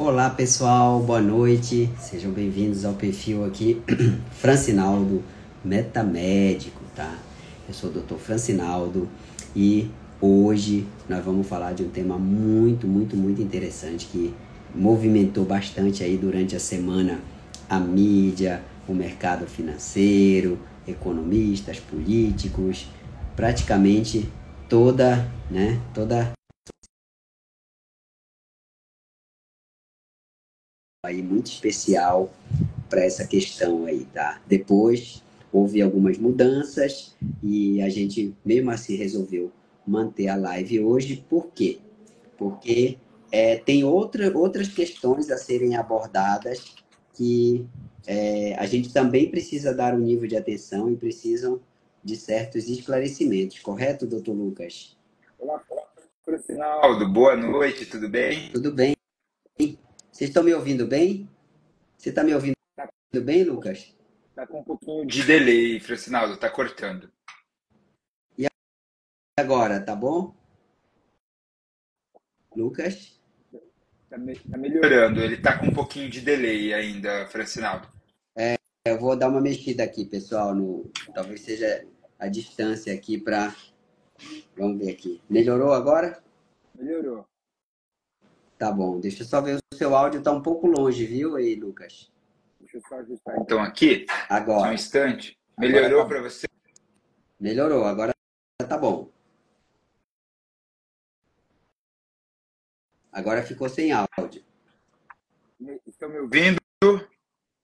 Olá pessoal, boa noite, sejam bem-vindos ao perfil aqui Francinaldo Metamédico, tá? Eu sou o Dr. Francinaldo e hoje nós vamos falar de um tema muito interessante que movimentou bastante aí durante a semana a mídia, o mercado financeiro, economistas, políticos, praticamente toda aí muito especial para essa questão aí, tá? Depois houve algumas mudanças e a gente mesmo assim resolveu manter a live hoje. Por quê? Porque tem outras questões a serem abordadas que a gente também precisa dar um nível de atenção e precisam de certos esclarecimentos, correto, doutor Lucas? Olá, Francinaldo, boa noite, tudo bem? Tudo bem? Vocês estão me ouvindo bem? Você está me ouvindo Tá, bem, Lucas? tá com um pouquinho de delay, Francinaldo, tá cortando. E agora, tá bom? Lucas? Tá melhorando, ele tá com um pouquinho de delay ainda, Francinaldo. Eu vou dar uma mexida aqui, pessoal, talvez seja a distância aqui para. Vamos ver aqui. Melhorou agora? Melhorou. Tá bom. Deixa eu só ver o seu áudio, tá um pouco longe, viu aí, Lucas? Deixa eu só ajustar então aqui, só um Agora. instante. Agora tá Melhorou bom. para você? Melhorou, agora tá bom. Agora ficou sem áudio. Estão me ouvindo?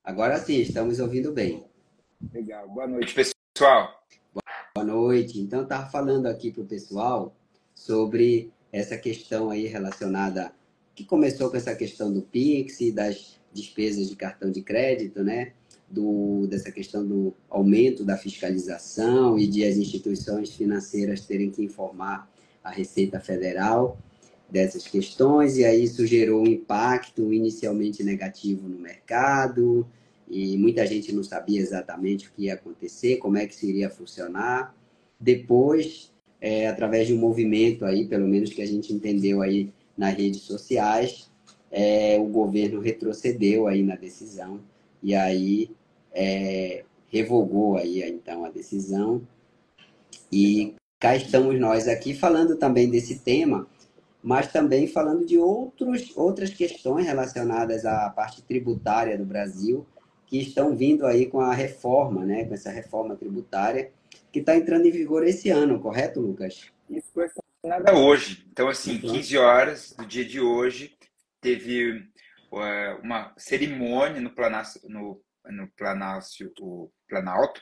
Agora sim, estamos ouvindo bem. Legal, boa noite, pessoal. Boa noite. Então, eu estava falando aqui para o pessoal sobre essa questão aí relacionada, que começou com essa questão do Pix, das despesas de cartão de crédito, né? Dessa questão do aumento da fiscalização e de as instituições financeiras terem que informar a Receita Federal dessas questões, e aí isso gerou um impacto inicialmente negativo no mercado, e muita gente não sabia exatamente o que ia acontecer, como é que isso iria funcionar. Depois, através de um movimento aí, pelo menos que a gente entendeu aí nas redes sociais, o governo retrocedeu aí na decisão e aí revogou aí então a decisão. E cá estamos nós aqui falando também desse tema, mas também falando de outras questões relacionadas à parte tributária do Brasil, que estão vindo aí com a reforma, né, com essa reforma tributária, que está entrando em vigor esse ano, correto, Lucas? Isso foi assinado hoje. Então, assim, Então, 15 horas do dia de hoje, teve uma cerimônia no Planalto,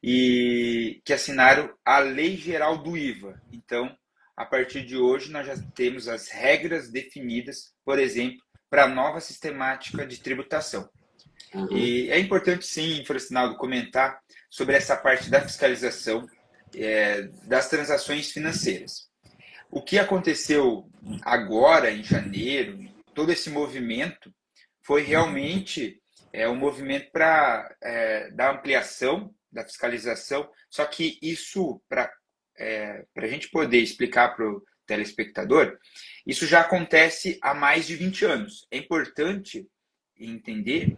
e que assinaram a Lei Geral do IVA. Então, a partir de hoje, nós já temos as regras definidas, por exemplo, para a nova sistemática de tributação. uhum. E é importante, sim, Francinaldo, comentar sobre essa parte da fiscalização das transações financeiras. O que aconteceu agora, em janeiro, todo esse movimento, foi realmente um movimento para da ampliação da fiscalização, só que isso, para a gente poder explicar para o telespectador, isso já acontece há mais de 20 anos. É importante entender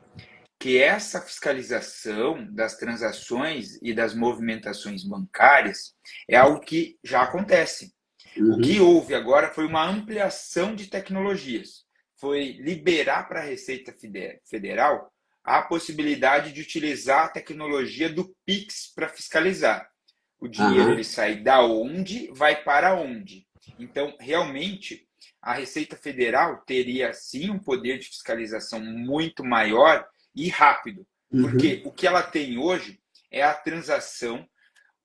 que essa fiscalização das transações e das movimentações bancárias é algo que já acontece. O que Uhum. houve agora foi uma ampliação de tecnologias. Foi liberar para a Receita Federal a possibilidade de utilizar a tecnologia do Pix para fiscalizar. O dinheiro ele Uhum. sai da onde, vai para onde. Então, realmente, a Receita Federal teria sim um poder de fiscalização muito maior e rápido. Uhum. Porque o que ela tem hoje é a transação,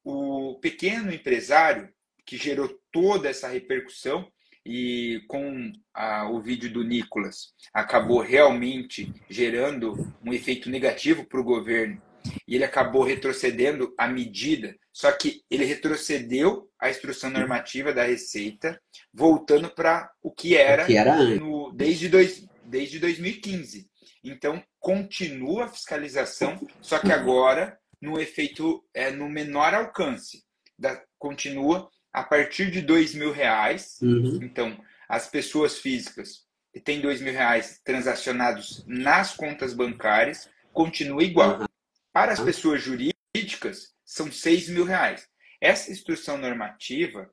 o pequeno empresário que gerou toda essa repercussão e com o vídeo do Nicolas acabou realmente gerando um efeito negativo para o governo e ele acabou retrocedendo a medida, só que ele retrocedeu a instrução normativa da Receita, voltando para o que O que era era antes. desde 2015. Então, continua a fiscalização, só que Uhum. agora no efeito no menor alcance. Continua a partir de R$ 2.000. Uhum. Então, as pessoas físicas tem R$ 2.000 transacionados nas contas bancárias, continua igual. Para as pessoas jurídicas, são R$ 6.000. Essa instrução normativa,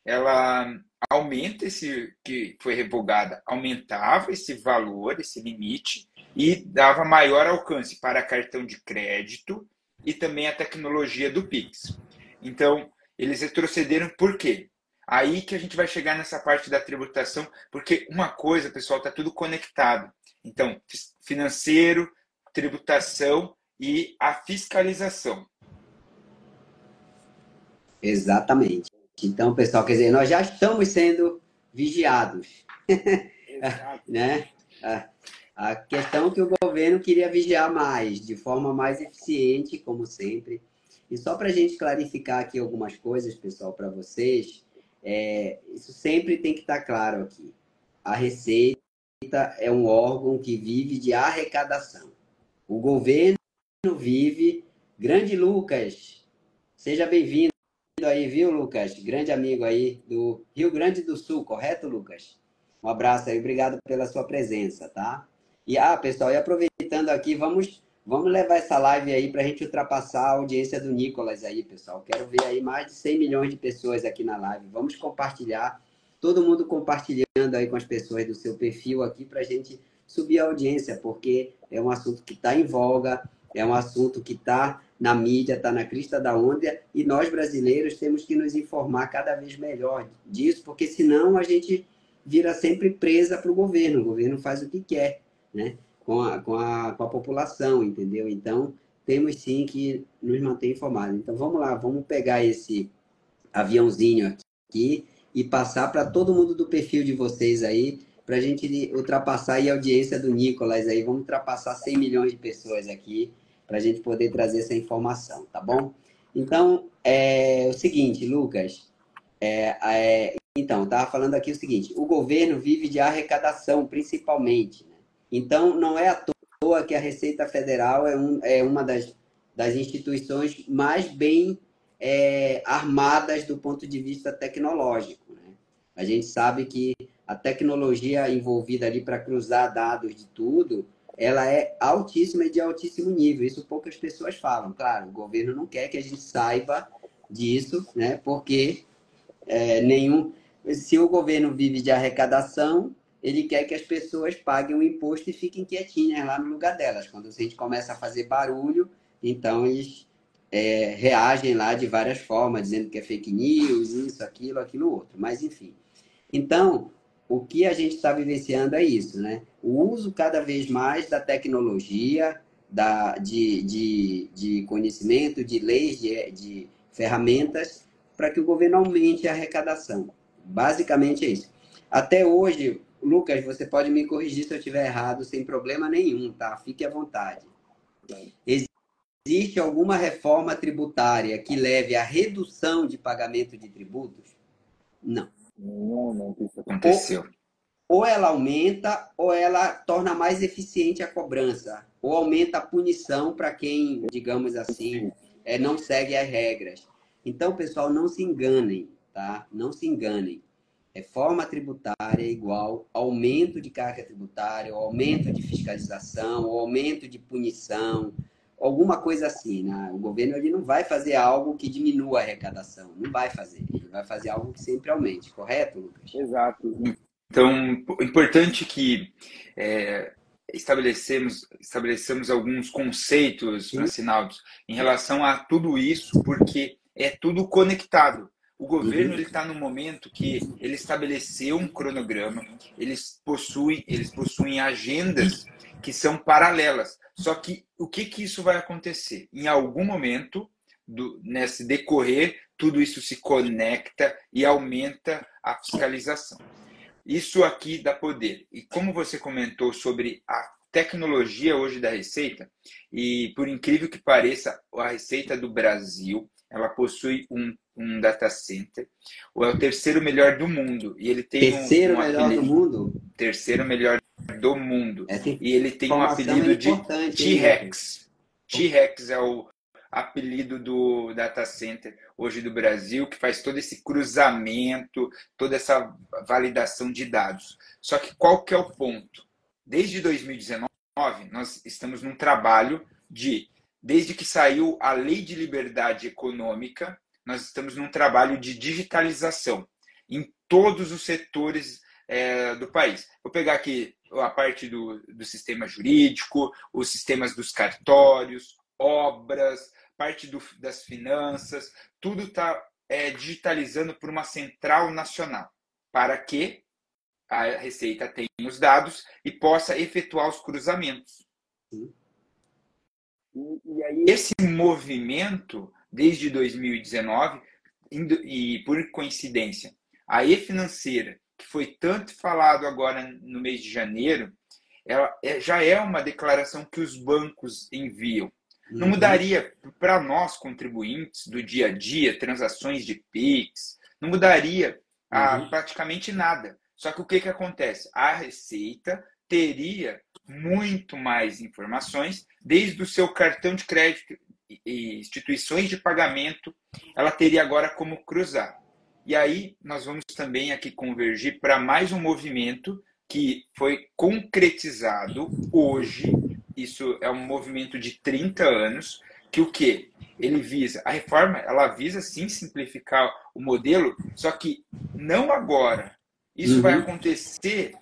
ela aumenta esse que foi revogada, aumentava esse valor, esse limite, e dava maior alcance para cartão de crédito e também a tecnologia do Pix. Então, eles retrocederam por quê? Aí que a gente vai chegar nessa parte da tributação, porque uma coisa, pessoal, está tudo conectado. Então, financeiro, tributação e a fiscalização. Exatamente. Então, pessoal, quer dizer, nós já estamos sendo vigiados. Né? A questão é que o governo queria vigiar mais, de forma mais eficiente, como sempre. E só para a gente clarificar aqui algumas coisas, pessoal, para vocês, isso sempre tem que estar claro aqui. A Receita é um órgão que vive de arrecadação. O governo vive... Grande Lucas, seja bem-vindo aí, viu, Lucas? Grande amigo aí do Rio Grande do Sul, correto, Lucas? Um abraço aí, obrigado pela sua presença, tá? E, pessoal, e aproveitando aqui, vamos levar essa live aí para a gente ultrapassar a audiência do Nicolas aí, pessoal. Quero ver aí mais de 100 milhões de pessoas aqui na live. Vamos compartilhar, todo mundo compartilhando aí com as pessoas do seu perfil aqui para a gente subir a audiência, porque é um assunto que está em voga, é um assunto que está na mídia, está na crista da onda, e nós brasileiros temos que nos informar cada vez melhor disso, porque senão a gente vira sempre presa para o governo faz o que quer, né? com a população, entendeu? Então, temos sim que nos manter informados. Então, vamos lá, vamos pegar esse aviãozinho aqui e passar para todo mundo do perfil de vocês aí, para a gente ultrapassar aí a audiência do Nicolas aí. Vamos ultrapassar 100 milhões de pessoas aqui, para a gente poder trazer essa informação, tá bom? Então, é o seguinte, Lucas, então, estava falando aqui o seguinte, o governo vive de arrecadação, principalmente, né? Então, não é à toa que a Receita Federal é uma das instituições mais bem armadas do ponto de vista tecnológico, né? A gente sabe que a tecnologia envolvida ali para cruzar dados de tudo, ela é altíssima e de altíssimo nível. Isso poucas pessoas falam. Claro, o governo não quer que a gente saiba disso, né? Porque se o governo vive de arrecadação, ele quer que as pessoas paguem o imposto e fiquem quietinhas lá no lugar delas. Quando a gente começa a fazer barulho, então eles reagem lá de várias formas, dizendo que é fake news, isso, aquilo outro. Mas, enfim. Então, o que a gente está vivenciando é isso, né? O uso cada vez mais da tecnologia, de conhecimento, de leis, de ferramentas, para que o governo aumente a arrecadação. Basicamente é isso. Até hoje, Lucas, você pode me corrigir se eu estiver errado, sem problema nenhum, tá? Fique à vontade. Existe alguma reforma tributária que leve à redução de pagamento de tributos? Não. Não, isso aconteceu. Ou ela aumenta, ou ela torna mais eficiente a cobrança, ou aumenta a punição para quem, digamos assim, não segue as regras. Então, pessoal, não se enganem, tá? Não se enganem. Reforma tributária é igual aumento de carga tributária, ou aumento de fiscalização, ou aumento de punição, alguma coisa assim, né? O governo ele não vai fazer algo que diminua a arrecadação, não vai fazer. Ele vai fazer algo que sempre aumente, correto, Lucas? Exato. Então, importante que estabelecemos alguns conceitos, Francinaldo, em relação a tudo isso, porque é tudo conectado. O governo está no momento que ele estabeleceu um cronograma, eles possuem agendas que são paralelas. Só que o que isso vai acontecer? Em algum momento, nesse decorrer, tudo isso se conecta e aumenta a fiscalização. Isso aqui dá poder. E como você comentou sobre a tecnologia hoje da Receita, e por incrível que pareça, a Receita do Brasil, ela possui um data center, ou é o terceiro melhor do mundo. E ele tem terceiro melhor do mundo? Terceiro melhor do mundo. E ele tem um apelido de T-Rex. T-Rex é apelido do data center hoje do Brasil, que faz todo esse cruzamento, toda essa validação de dados. Só que qual que é o ponto? Desde 2019, nós estamos num trabalho desde que saiu a Lei de Liberdade Econômica, nós estamos num trabalho de digitalização em todos os setores do país. Vou pegar aqui a parte do sistema jurídico, os sistemas dos cartórios, obras, parte das finanças, tudo está digitalizando por uma central nacional, para que a Receita tenha os dados e possa efetuar os cruzamentos. E aí, esse movimento, desde 2019, e por coincidência, a E-Financeira, que foi tanto falado agora no mês de janeiro, ela já é uma declaração que os bancos enviam. Não mudaria para nós, contribuintes do dia a dia, transações de Pix, não mudaria praticamente nada. Só que o que acontece? A Receita teria muito mais informações, desde o seu cartão de crédito e instituições de pagamento, ela teria agora como cruzar. E aí nós vamos também aqui convergir para mais um movimento que foi concretizado hoje. Isso é um movimento de 30 anos, que o quê? Ele visa, a reforma, ela visa sim simplificar o modelo, só que não agora. Isso vai acontecer,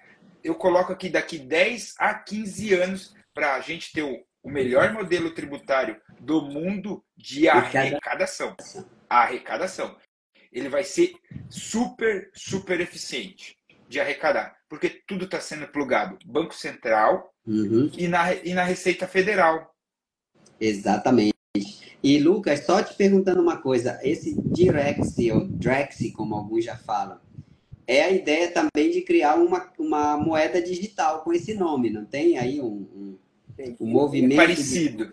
eu coloco aqui daqui 10 a 15 anos, para a gente ter o melhor modelo tributário do mundo de arrecadação. A arrecadação. Ele vai ser super, super eficiente de arrecadar, porque tudo está sendo plugado. Banco Central e na Receita Federal. Exatamente. E, Lucas, só te perguntando uma coisa, esse Direxi, ou Drexi, como alguns já falam, é a ideia também de criar uma moeda digital com esse nome, não tem aí um movimento... É parecido.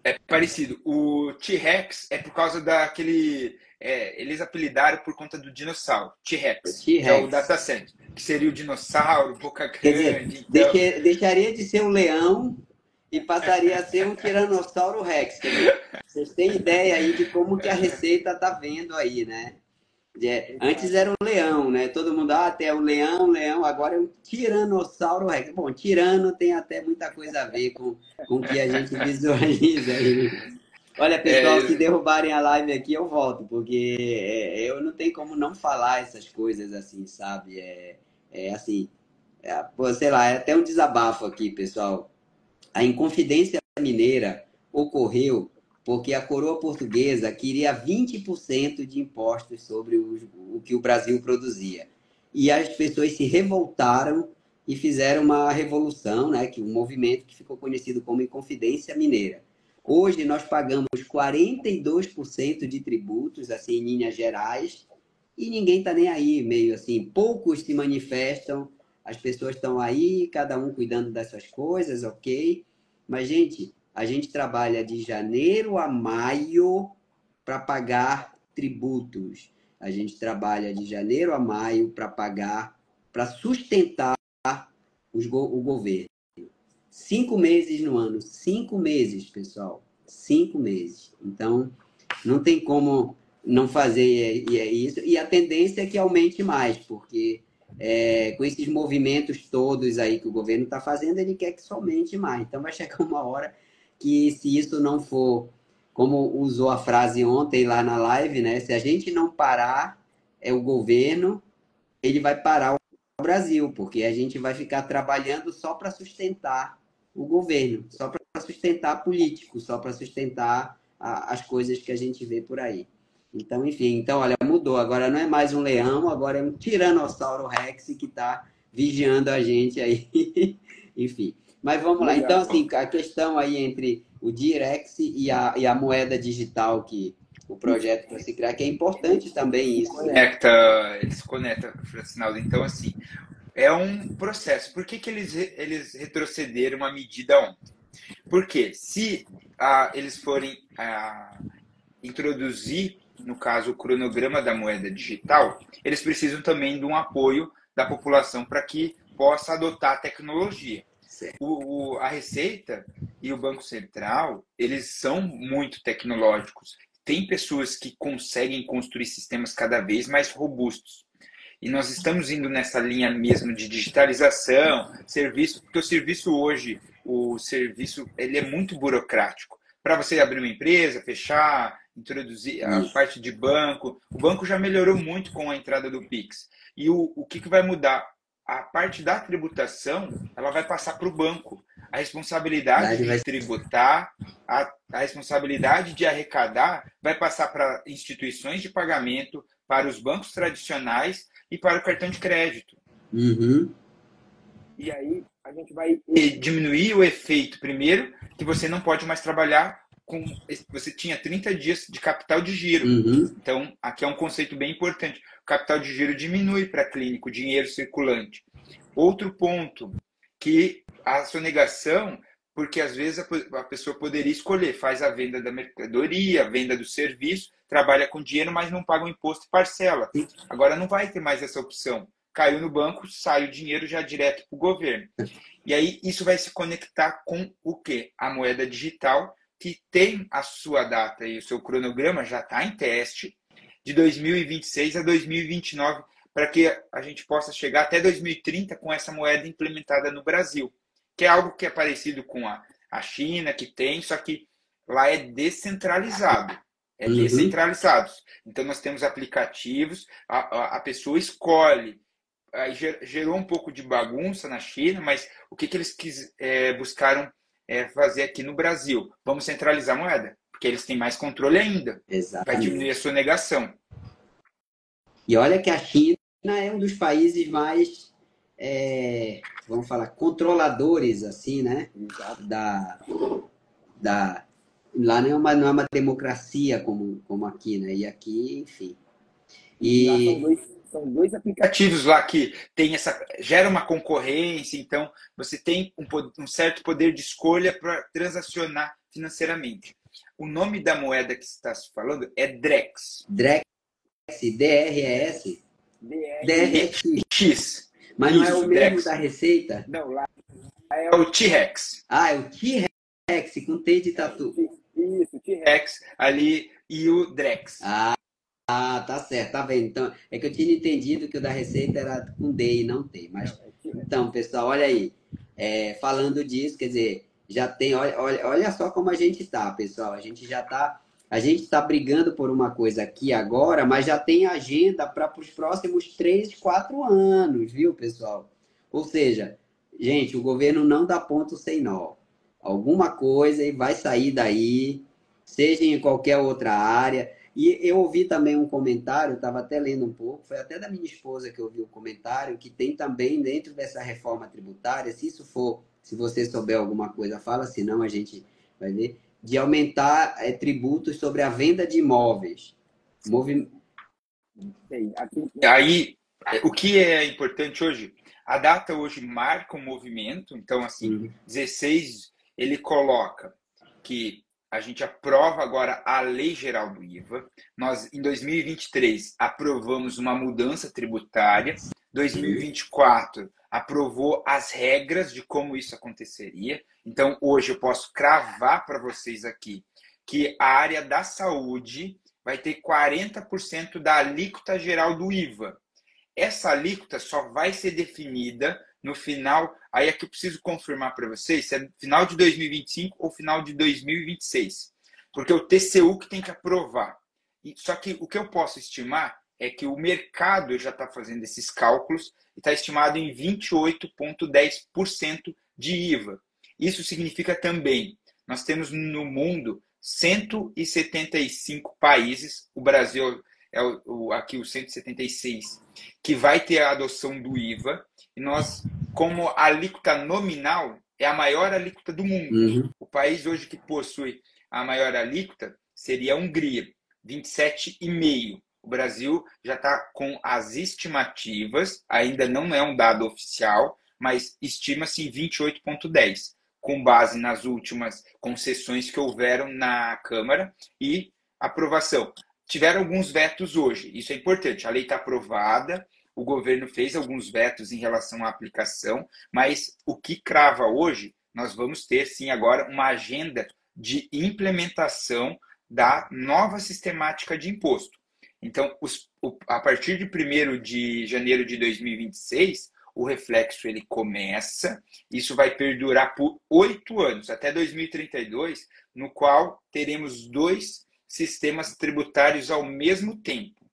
É parecido. O T-Rex é por causa daquele... eles apelidaram por conta do dinossauro, T-Rex, que é o data center, que seria o dinossauro, boca grande. Quer dizer, então... deixaria de ser um leão e passaria a ser um tiranossauro Rex. Quer dizer, vocês têm ideia aí de como que a Receita está vendo aí, né? Antes era um leão, né? Todo mundo, até o leão, agora é um tiranossauro Rex. Bom, tirano tem até muita coisa a ver com o que a gente visualiza aí. Olha, pessoal, se derrubarem a live aqui, eu volto, porque eu não tenho como não falar essas coisas assim, sabe? Assim, sei lá, é até um desabafo aqui, pessoal. A Inconfidência Mineira ocorreu porque a coroa portuguesa queria 20% de impostos sobre o que o Brasil produzia. E as pessoas se revoltaram e fizeram uma revolução, né, um movimento que ficou conhecido como Inconfidência Mineira. Hoje nós pagamos 42% de tributos, assim, em linhas gerais, e ninguém está nem aí, meio assim, poucos se manifestam, as pessoas estão aí, cada um cuidando das suas coisas, ok? Mas, gente, a gente trabalha de janeiro a maio para pagar tributos. A gente trabalha de janeiro a maio para pagar, para sustentar o governo. 5 meses no ano. 5 meses, pessoal. 5 meses. Então, não tem como não fazer isso. E a tendência é que aumente mais, porque com esses movimentos todos aí que o governo está fazendo, ele quer que isso aumente mais. Então, vai chegar uma hora que, se isso não for, como usou a frase ontem lá na live, né? Se a gente não parar, o governo, ele vai parar o Brasil, porque a gente vai ficar trabalhando só para sustentar o governo, só para sustentar político, só para sustentar as coisas que a gente vê por aí. Então, enfim, olha, mudou. Agora não é mais um leão, agora é um tiranossauro Rex que está vigiando a gente aí. Enfim. Mas vamos lá. Então, assim, a questão aí entre o Direx e a moeda digital que o projeto para se criar, que é importante também isso. Ele se conecta, Francinaldo. Então, assim, é um processo. Por que eles retrocederam uma medida ontem? Porque se eles forem introduzir, no caso, o cronograma da moeda digital, eles precisam também de um apoio da população para que possa adotar a tecnologia. A Receita e o Banco Central, eles são muito tecnológicos. Tem pessoas que conseguem construir sistemas cada vez mais robustos. E nós estamos indo nessa linha mesmo de digitalização, serviço, porque o serviço hoje, ele é muito burocrático. Para você abrir uma empresa, fechar, introduzir a parte de banco, o banco já melhorou muito com a entrada do Pix. E o que vai mudar? A parte da tributação, ela vai passar para o banco. A responsabilidade de tributar, a responsabilidade de arrecadar vai passar para instituições de pagamento, para os bancos tradicionais e para o cartão de crédito. Uhum. E aí a gente vai diminuir o efeito, primeiro, que você não pode mais trabalhar com... Você tinha 30 dias de capital de giro. Uhum. Então, aqui é um conceito bem importante. O capital de giro diminui para clínico, dinheiro circulante. Outro ponto, que a sonegação, porque às vezes a pessoa poderia escolher, faz a venda da mercadoria, a venda do serviço, trabalha com dinheiro, mas não paga o imposto e parcela. Agora não vai ter mais essa opção. Caiu no banco, sai o dinheiro já direto para o governo. E aí isso vai se conectar com o quê? A moeda digital, que tem a sua data e o seu cronograma já está em teste, de 2026 a 2029, para que a gente possa chegar até 2030 com essa moeda implementada no Brasil, que é algo que é parecido com a China, que tem, só que lá é descentralizado. É descentralizado. Então, nós temos aplicativos, a pessoa escolhe. Aí gerou um pouco de bagunça na China, mas o que eles buscaram fazer aqui no Brasil? Vamos centralizar a moeda, porque eles têm mais controle ainda. Exatamente. Vai diminuir a sonegação. E olha que a China é um dos países mais, vamos falar, controladores, assim, né? Lá não é uma democracia como aqui, né? E aqui, enfim. E são dois aplicativos lá que gera uma concorrência, então você tem um certo poder de escolha para transacionar financeiramente. O nome da moeda que você está falando é Drex. Drex, D-R-E-S? D-R-X. Mas isso, não é o mesmo da Receita? Não, lá é o T-Rex. Ah, é o T-Rex, com T de tatu. Isso, T-Rex ali e o Drex. Ah, tá certo, tá vendo? Então, é que eu tinha entendido que o da Receita era com D e não T. Mas, então, pessoal, olha aí. Falando disso, quer dizer, já tem... Olha só como a gente tá, pessoal. A gente tá brigando por uma coisa aqui agora, mas já tem agenda para os próximos 3, 4 anos, viu, pessoal? Ou seja, gente, o governo não dá ponto sem nó. Alguma coisa vai sair daí, seja em qualquer outra área. E eu ouvi também um comentário, estava até lendo um pouco, foi até da minha esposa que eu ouvi o comentário, que tem também dentro dessa reforma tributária, se você souber alguma coisa, fala, senão a gente vai ver, de aumentar tributos sobre a venda de imóveis. Aí, o que é importante hoje? A data hoje marca um movimento, então, assim, 16, ele coloca que a gente aprova agora a Lei Geral do IVA. Nós, em 2023, aprovamos uma mudança tributária. 2024, aprovou as regras de como isso aconteceria. Então, hoje eu posso cravar para vocês aqui que a área da saúde vai ter 40% da alíquota geral do IVA. Essa alíquota só vai ser definida no final, aí é que eu preciso confirmar para vocês se é final de 2025 ou final de 2026. Porque o TCU que tem que aprovar. Só que o que eu posso estimar é que o mercado já está fazendo esses cálculos e está estimado em 28,10% de IVA. Isso significa também, nós temos no mundo 175 países, o Brasil é aqui o 176, que vai ter a adoção do IVA, e nós, como a alíquota nominal, é a maior alíquota do mundo. O país hoje que possui a maior alíquota seria a Hungria, 27,5%. O Brasil já está com as estimativas, ainda não é um dado oficial, mas estima-se em 28,10%, com base nas últimas concessões que houveram na Câmara e aprovação. Tiveram alguns vetos hoje, isso é importante. A lei está aprovada, o governo fez alguns vetos em relação à aplicação, mas o que crava hoje, nós vamos ter sim agora uma agenda de implementação da nova sistemática de imposto. Então, a partir de 1º de janeiro de 2026, o reflexo ele começa, isso vai perdurar por 8 anos, até 2032, no qual teremos 2 sistemas tributários ao mesmo tempo.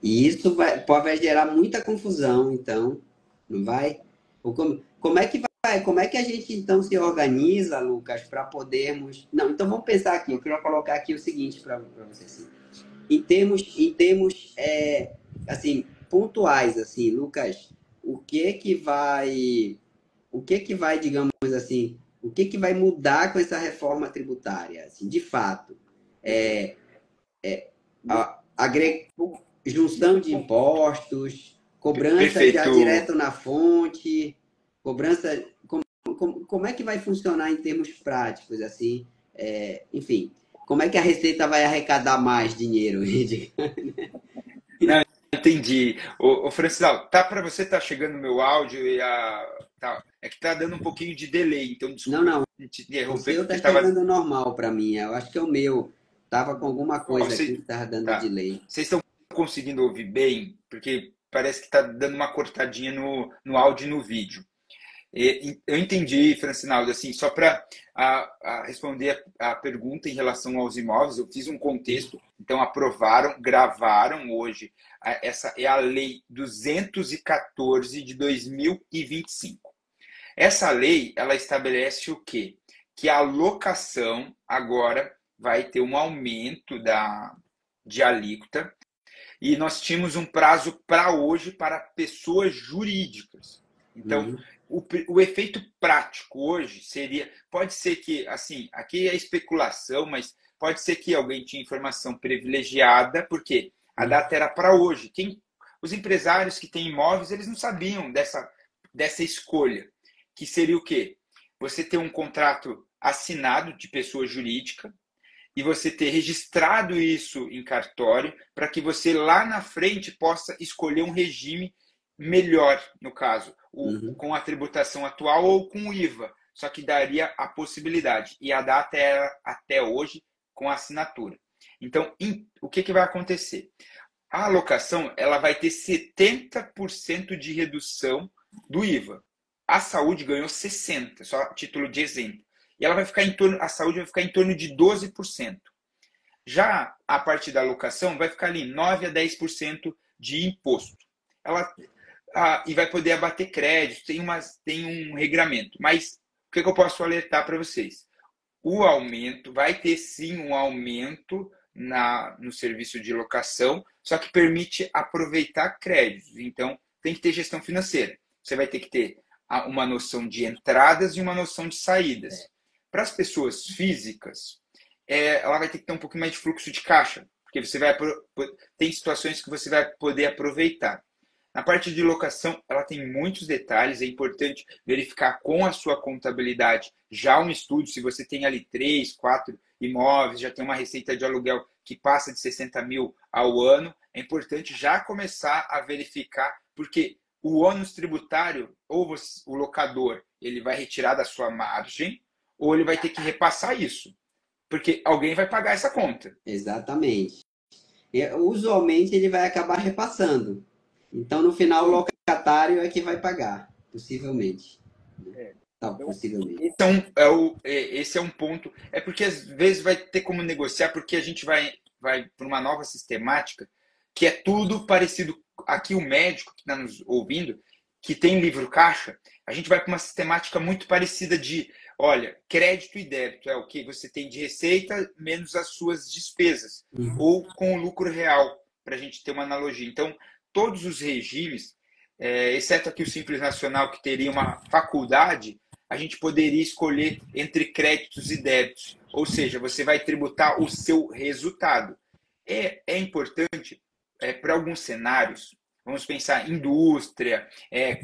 E isso vai gerar muita confusão, então, não vai? Como é que vai? Como é que a gente então se organiza, Lucas, para podermos. Não, então vamos pensar aqui. Eu quero colocar aqui o seguinte para você. Assim. Em termos assim, pontuais, assim, Lucas, o que vai, digamos assim, o que vai mudar com essa reforma tributária, assim, de fato? A junção de impostos, cobrança já Perfeito. direto na fonte, cobrança. Como é que vai funcionar em termos práticos, assim? Enfim, como é que a Receita vai arrecadar mais dinheiro? Não, entendi. Ô Francisco, tá para você tá chegando o meu áudio e é que tá dando um pouquinho de delay, então Não, desculpe não. te O interromper seu porque tá estava. chegando normal para mim. Eu acho que é o meu. Tava com alguma coisa aqui que tava dando Tá. delay. Vocês estão conseguindo ouvir bem? Porque parece que está dando uma cortadinha no áudio e no vídeo. Eu entendi, Francinaldo, assim, só para responder a pergunta em relação aos imóveis, eu fiz um contexto, então aprovaram, gravaram hoje, essa é a Lei 214 de 2025. Essa lei, ela estabelece o quê? Que a locação agora vai ter um aumento de alíquota e nós tínhamos um prazo para hoje para pessoas jurídicas. Então, Uhum. o efeito prático hoje seria, pode ser que, assim, aqui é especulação, mas pode ser que alguém tinha informação privilegiada, porque a data era para hoje. Os empresários que têm imóveis, eles não sabiam dessa escolha, que seria o quê? Você ter um contrato assinado de pessoa jurídica, e você ter registrado isso em cartório para que você lá na frente possa escolher um regime melhor, no caso, Uhum. com a tributação atual ou com o IVA. Só que daria a possibilidade. E a data era até hoje com a assinatura. Então, o que vai acontecer? A alocação ela vai ter 70% de redução do IVA. A saúde ganhou 60%, só a título de exemplo. E ela vai ficar a saúde vai ficar em torno de 12%. Já a parte da alocação vai ficar ali 9 a 10% de imposto. E vai poder abater crédito, tem um regramento. Mas o que eu posso alertar para vocês? O aumento, vai ter sim um aumento no serviço de locação, só que permite aproveitar créditos. Então, tem que ter gestão financeira. Você vai ter que ter uma noção de entradas e uma noção de saídas. Para as pessoas físicas, ela vai ter que ter um pouquinho mais de fluxo de caixa, porque tem situações que você vai poder aproveitar. Na parte de locação, ela tem muitos detalhes, é importante verificar com a sua contabilidade já um estudo, se você tem ali 3, 4 imóveis, já tem uma receita de aluguel que passa de 60 mil ao ano, é importante já começar a verificar, porque o ônus tributário, ou o locador, ele vai retirar da sua margem, ou ele vai ter que repassar isso, porque alguém vai pagar essa conta. Exatamente. Usualmente ele vai acabar repassando. Então, no final, o locatário é que vai pagar, possivelmente. Tá, possivelmente. Esse é um ponto. É porque às vezes vai ter como negociar, porque a gente vai para uma nova sistemática que é tudo parecido. Aqui o médico que está nos ouvindo, que tem livro caixa, a gente vai para uma sistemática muito parecida de, olha, crédito e débito é o que você tem de receita menos as suas despesas, ou com o lucro real, para a gente ter uma analogia. Então, todos os regimes, exceto aqui o Simples Nacional, que teria uma faculdade, a gente poderia escolher entre créditos e débitos. Ou seja, você vai tributar o seu resultado. É importante para alguns cenários, vamos pensar indústria,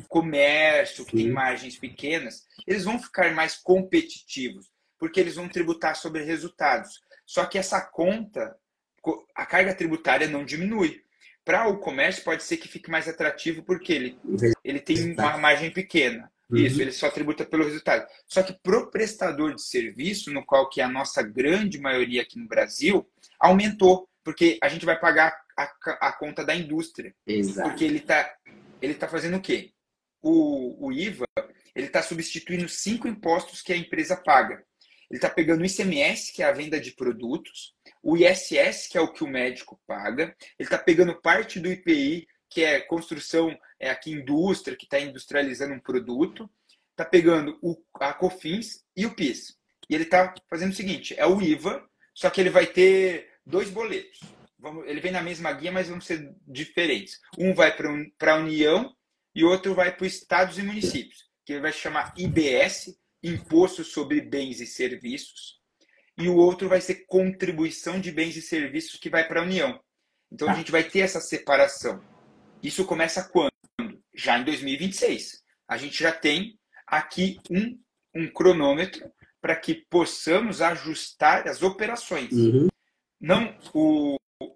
comércio, que tem Sim. margens pequenas, eles vão ficar mais competitivos, porque eles vão tributar sobre resultados. Só que essa conta, a carga tributária não diminui, para o comércio pode ser que fique mais atrativo porque ele tem uma margem pequena. Isso, ele só tributa pelo resultado. Só que para o prestador de serviço, no qual que é a nossa grande maioria aqui no Brasil, aumentou, porque a gente vai pagar a conta da indústria. Exato. Porque ele tá fazendo o quê? O IVA, ele está substituindo 5 impostos que a empresa paga. Ele está pegando o ICMS, que é a venda de produtos, o ISS, que é o que o médico paga, ele está pegando parte do IPI, que é construção, é aqui indústria, que está industrializando um produto, está pegando a COFINS e o PIS. E ele está fazendo o seguinte, é o IVA, só que ele vai ter 2 boletos. Ele vem na mesma guia, mas vão ser diferentes. Um vai para a União e outro vai para os estados e municípios, que ele vai chamar IBS, Imposto sobre Bens e Serviços, e o outro vai ser Contribuição de Bens e Serviços, que vai para a União. Então, a gente vai ter essa separação. Isso começa quando? Já em 2026. A gente já tem aqui um cronômetro para que possamos ajustar as operações. Não,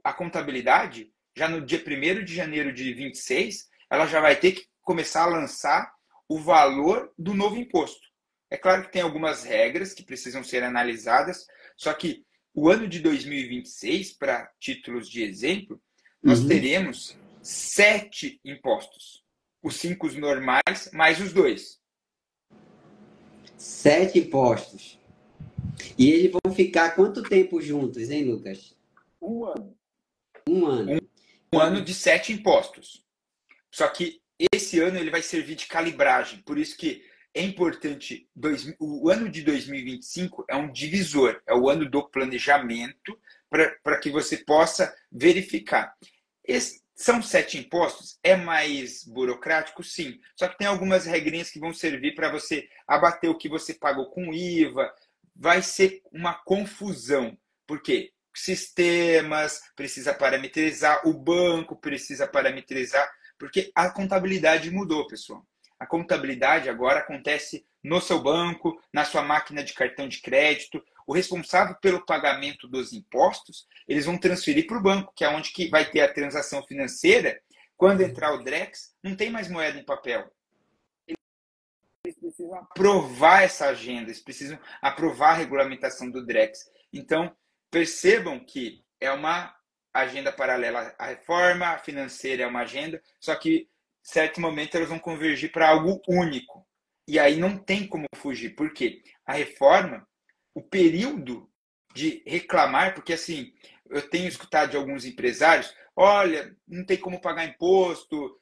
a contabilidade, já no dia 1º de janeiro de 26, ela já vai ter que começar a lançar o valor do novo imposto. É claro que tem algumas regras que precisam ser analisadas, só que o ano de 2026, para títulos de exemplo, nós teremos 7 impostos. Os 5 normais, mais os 2. 7 impostos. E eles vão ficar quanto tempo juntos, hein, Lucas? 1 ano. 1 ano. Um ano de 7 impostos. Só que esse ano ele vai servir de calibragem. Por isso que é importante, o ano de 2025 é um divisor, é o ano do planejamento para que você possa verificar. São 7 impostos? É mais burocrático? Sim. Só que tem algumas regrinhas que vão servir para você abater o que você pagou com IVA. Vai ser uma confusão. Por quê? Sistemas precisa parametrizar, o banco precisa parametrizar, porque a contabilidade mudou, pessoal. A contabilidade agora acontece no seu banco, na sua máquina de cartão de crédito. O responsável pelo pagamento dos impostos, eles vão transferir para o banco, que é onde que vai ter a transação financeira. Quando entrar o Drex, não tem mais moeda em papel. Eles precisam aprovar essa agenda, eles precisam aprovar a regulamentação do Drex. Então, percebam que é uma agenda paralela à reforma, a financeira é uma agenda, só que certo momento elas vão convergir para algo único. E aí não tem como fugir. Por quê? A reforma, o período de reclamar, porque assim, eu tenho escutado de alguns empresários, olha, não tem como pagar imposto,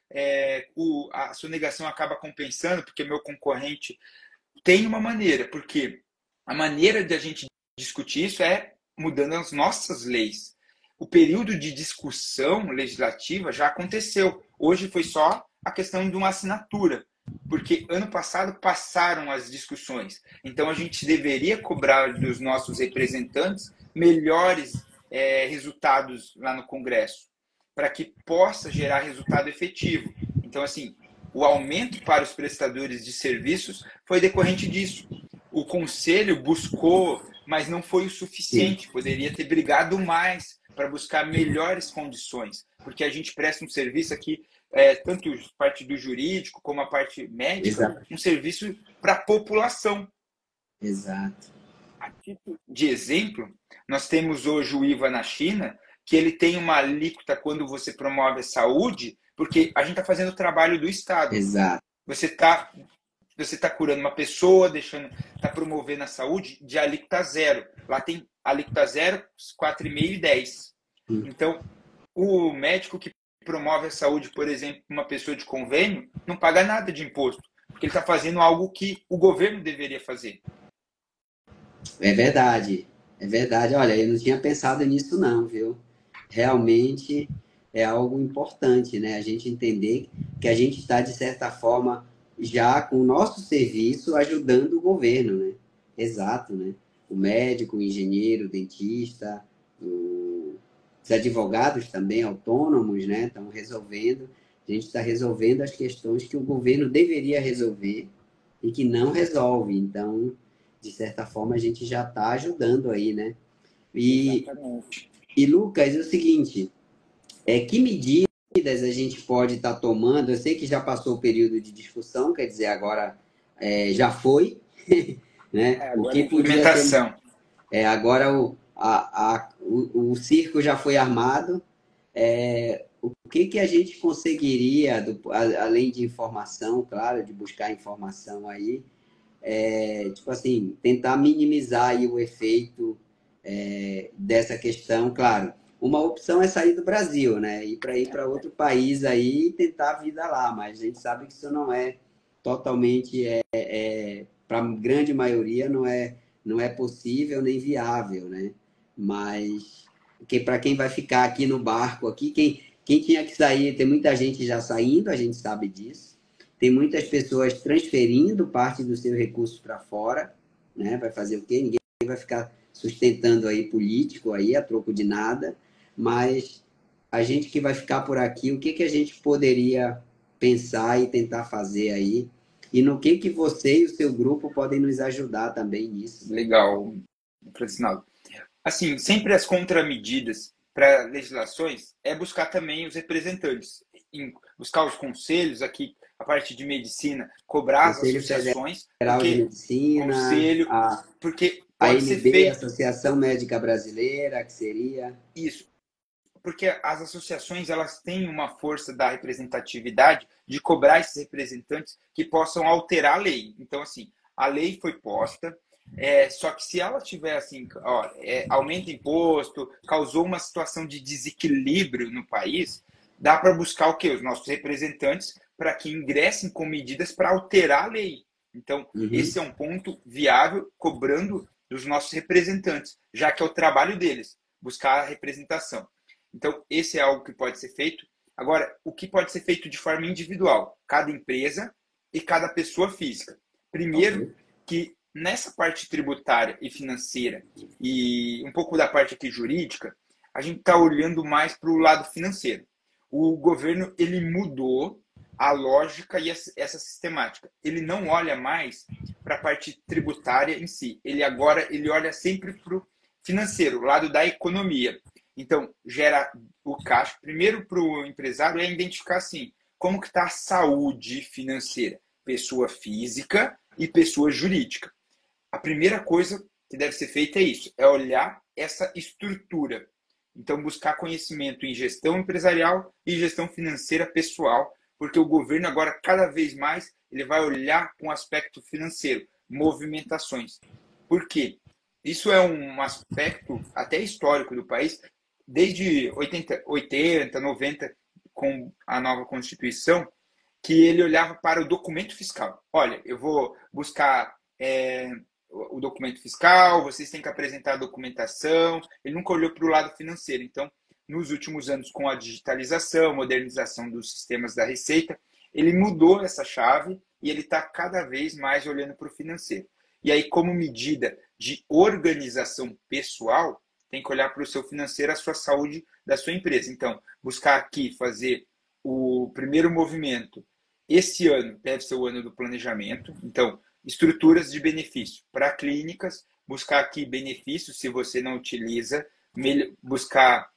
a sonegação acaba compensando, porque meu concorrente tem uma maneira, porque a maneira de a gente discutir isso é mudando as nossas leis. O período de discussão legislativa já aconteceu. Hoje foi só a questão de uma assinatura, porque ano passado passaram as discussões. Então, a gente deveria cobrar dos nossos representantes melhores resultados lá no Congresso, para que possa gerar resultado efetivo. Então, assim, o aumento para os prestadores de serviços foi decorrente disso. O Conselho buscou, mas não foi o suficiente. Sim. Poderia ter brigado mais para buscar melhores condições, porque a gente presta um serviço aqui, tanto a parte do jurídico como a parte médica, exato, um serviço para a população. Exato. A título de exemplo, nós temos hoje o IVA na China, que ele tem uma alíquota quando você promove a saúde, porque a gente está fazendo o trabalho do Estado. Exato. Você está curando uma pessoa, está promovendo a saúde de alíquota 0. Lá tem alíquota 0, 4,5 e 10. Então, o médico que promove a saúde, por exemplo, uma pessoa de convênio, não paga nada de imposto, porque ele está fazendo algo que o governo deveria fazer. É verdade. É verdade. Olha, eu não tinha pensado nisso não, viu? Realmente é algo importante, né? A gente entender que a gente está, de certa forma, já com o nosso serviço ajudando o governo, né? Exato, né? O médico, o engenheiro, o dentista, os advogados também autônomos, né? Estão resolvendo. A gente está resolvendo as questões que o governo deveria resolver e que não resolve. Então, de certa forma, a gente já está ajudando aí, né? E Lucas, é o seguinte, que medidas a gente pode estar tomando? Eu sei que já passou o período de discussão, quer dizer, agora já foi, né? O Agora que é podia ser. implementação. Agora o circo já foi armado. O que a gente conseguiria, além de informação, claro, de buscar informação aí, tipo assim, tentar minimizar aí o efeito dessa questão, claro. Uma opção é sair do Brasil, né? Ir para outro país aí e tentar a vida lá, mas a gente sabe que isso não é totalmente, para a grande maioria, não é possível nem viável, né? Mas para quem vai ficar aqui no barco, aqui, quem tinha que sair, tem muita gente já saindo, a gente sabe disso. Tem muitas pessoas transferindo parte dos seus recursos para fora, né? Vai fazer o quê? Ninguém vai ficar sustentando aí político aí a troco de nada, mas a gente que vai ficar por aqui, o que a gente poderia pensar e tentar fazer aí? E no que você e o seu grupo podem nos ajudar também nisso? Legal, Francinaldo. Assim, sempre as contramedidas para legislações é buscar também os representantes, buscar os conselhos aqui, a parte de medicina, cobrar as Conselho associações, Federal de porque Medicina, conselho, porque a pode ser AMB, feito Associação Médica Brasileira, que seria. isso, porque as associações elas têm uma força da representatividade de cobrar esses representantes que possam alterar a lei. Então, assim, a lei foi posta, só que se ela tiver assim, ó, aumenta imposto, causou uma situação de desequilíbrio no país, dá para buscar o quê? Os nossos representantes para que ingressem com medidas para alterar a lei. Então, Uhum. esse é um ponto viável, cobrando dos nossos representantes, já que é o trabalho deles, buscar a representação. Então, esse é algo que pode ser feito. Agora, o que pode ser feito de forma individual? Cada empresa e cada pessoa física. Primeiro, Ok. que nessa parte tributária e financeira e um pouco da parte aqui jurídica, a gente está olhando mais para o lado financeiro. O governo ele mudou a lógica e essa sistemática. Ele não olha mais para a parte tributária em si. Ele olha sempre para o financeiro, o lado da economia. Então, gera o caixa. Primeiro, para o empresário, é identificar assim, como que está a saúde financeira, pessoa física e pessoa jurídica. A primeira coisa que deve ser feita é isso, é olhar essa estrutura. Então, buscar conhecimento em gestão empresarial e gestão financeira pessoal, porque o governo agora, cada vez mais, ele vai olhar com o aspecto financeiro, movimentações. Por quê? Isso é um aspecto até histórico do país, desde 80, 90, com a nova Constituição, que ele olhava para o documento fiscal. Olha, eu vou buscar o documento fiscal, vocês têm que apresentar a documentação. Ele nunca olhou para o lado financeiro. Então, nos últimos anos, com a digitalização, modernização dos sistemas da Receita, ele mudou essa chave e ele está cada vez mais olhando para o financeiro. E aí, como medida de organização pessoal, tem que olhar para o seu financeiro, a sua saúde da sua empresa. Então, buscar aqui fazer o primeiro movimento. Esse ano deve ser o ano do planejamento. Então, estruturas de benefício para clínicas, buscar aqui benefícios se você não utiliza, buscar.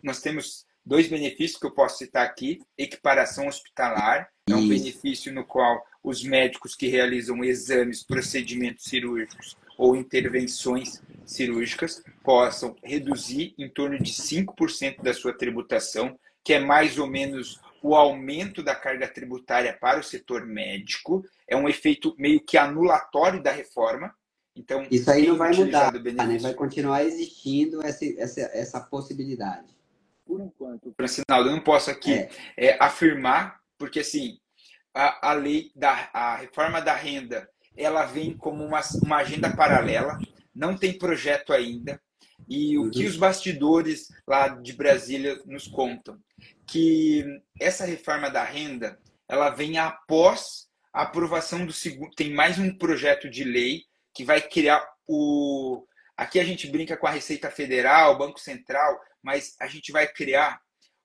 Nós temos dois benefícios que eu posso citar aqui: equiparação hospitalar, é um Isso. benefício no qual os médicos que realizam exames, procedimentos cirúrgicos ou intervenções cirúrgicas possam reduzir em torno de 5% da sua tributação, que é mais ou menos o aumento da carga tributária para o setor médico. É um efeito meio que anulatório da reforma. Então, Isso aí não quem vai mudar, utilizar do né? Vai benefício, continuar existindo essa possibilidade. por enquanto, Francinaldo, eu não posso aqui É, afirmar, porque assim, a lei a reforma da renda, ela vem como uma agenda paralela, não tem projeto ainda. E o que uhum. os bastidores lá de Brasília nos contam? Que essa reforma da renda, ela vem após a aprovação do segundo. Tem mais um projeto de lei que vai criar o. Aqui a gente brinca com a Receita Federal, Banco Central, mas a gente vai criar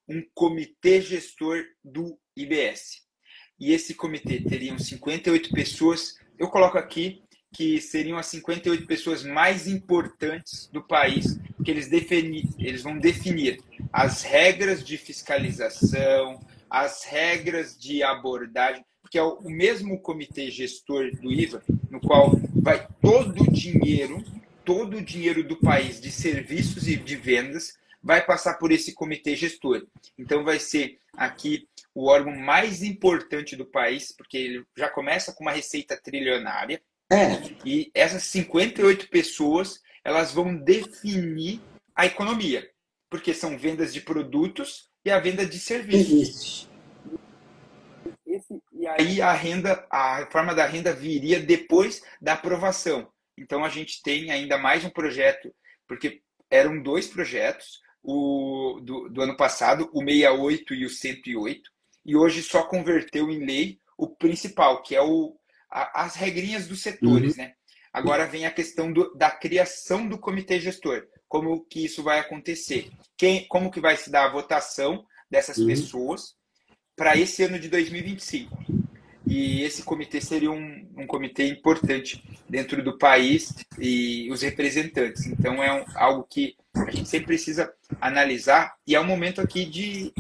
um comitê gestor do IBS. E esse comitê teriam 58 pessoas. Eu coloco aqui que seriam as 58 pessoas mais importantes do país, que eles vão definir as regras de fiscalização, as regras de abordagem, porque é o mesmo comitê gestor do IVA, no qual vai todo o dinheiro do país de serviços e de vendas vai passar por esse comitê gestor. Então vai ser aqui o órgão mais importante do país, porque ele já começa com uma receita trilionária, e essas 58 pessoas, elas vão definir a economia, porque são vendas de produtos e a venda de serviços. E aí a reforma da renda viria depois da aprovação. Então a gente tem ainda mais um projeto, porque eram 2 projetos, do ano passado, o 68 e o 108, e hoje só converteu em lei o principal, que é as regrinhas dos setores, né? Agora vem a questão da criação do comitê gestor. Como que isso vai acontecer? Como que vai se dar a votação dessas pessoas para esse ano de 2025? E esse comitê seria um comitê importante dentro do país e os representantes. Então, é algo que a gente sempre precisa analisar, e é o momento aqui de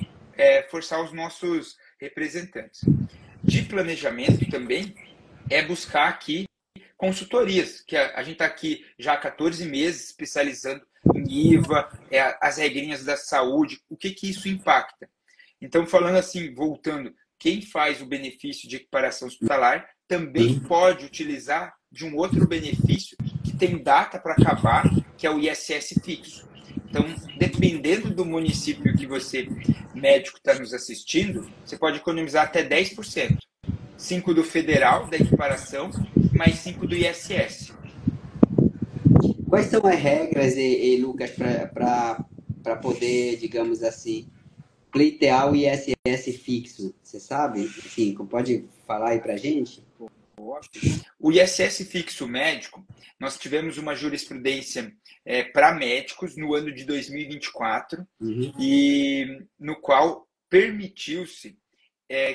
forçar os nossos representantes. De planejamento também é buscar aqui consultorias, que a gente está aqui já há 14 meses especializando em IVA, as regrinhas da saúde, o que isso impacta. Então, falando assim, voltando, quem faz o benefício de equiparação hospitalar também pode utilizar de um outro benefício que tem data para acabar, que é o ISS fixo. Então, dependendo do município que você, médico, está nos assistindo, você pode economizar até 10%. 5% do federal, da equiparação, mais 5% do ISS. Quais são as regras, Lucas, para poder, digamos assim, pleitear o ISS fixo? Você sabe? Sim, pode falar aí para a gente? O ISS fixo médico, nós tivemos uma jurisprudência para médicos no ano de 2024, e no qual permitiu-se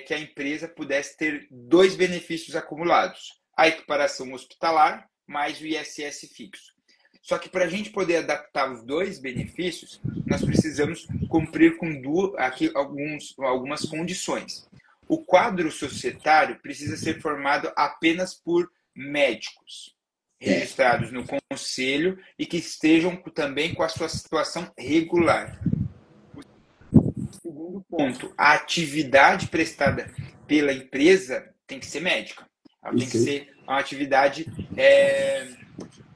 que a empresa pudesse ter 2 benefícios acumulados: a equiparação hospitalar mais o ISS fixo. Só que para a gente poder adaptar os 2 benefícios, nós precisamos cumprir com algumas condições. O quadro societário precisa ser formado apenas por médicos registrados no conselho e que estejam também com a sua situação regular. Segundo ponto, a atividade prestada pela empresa tem que ser médica. Ela tem que ser uma atividade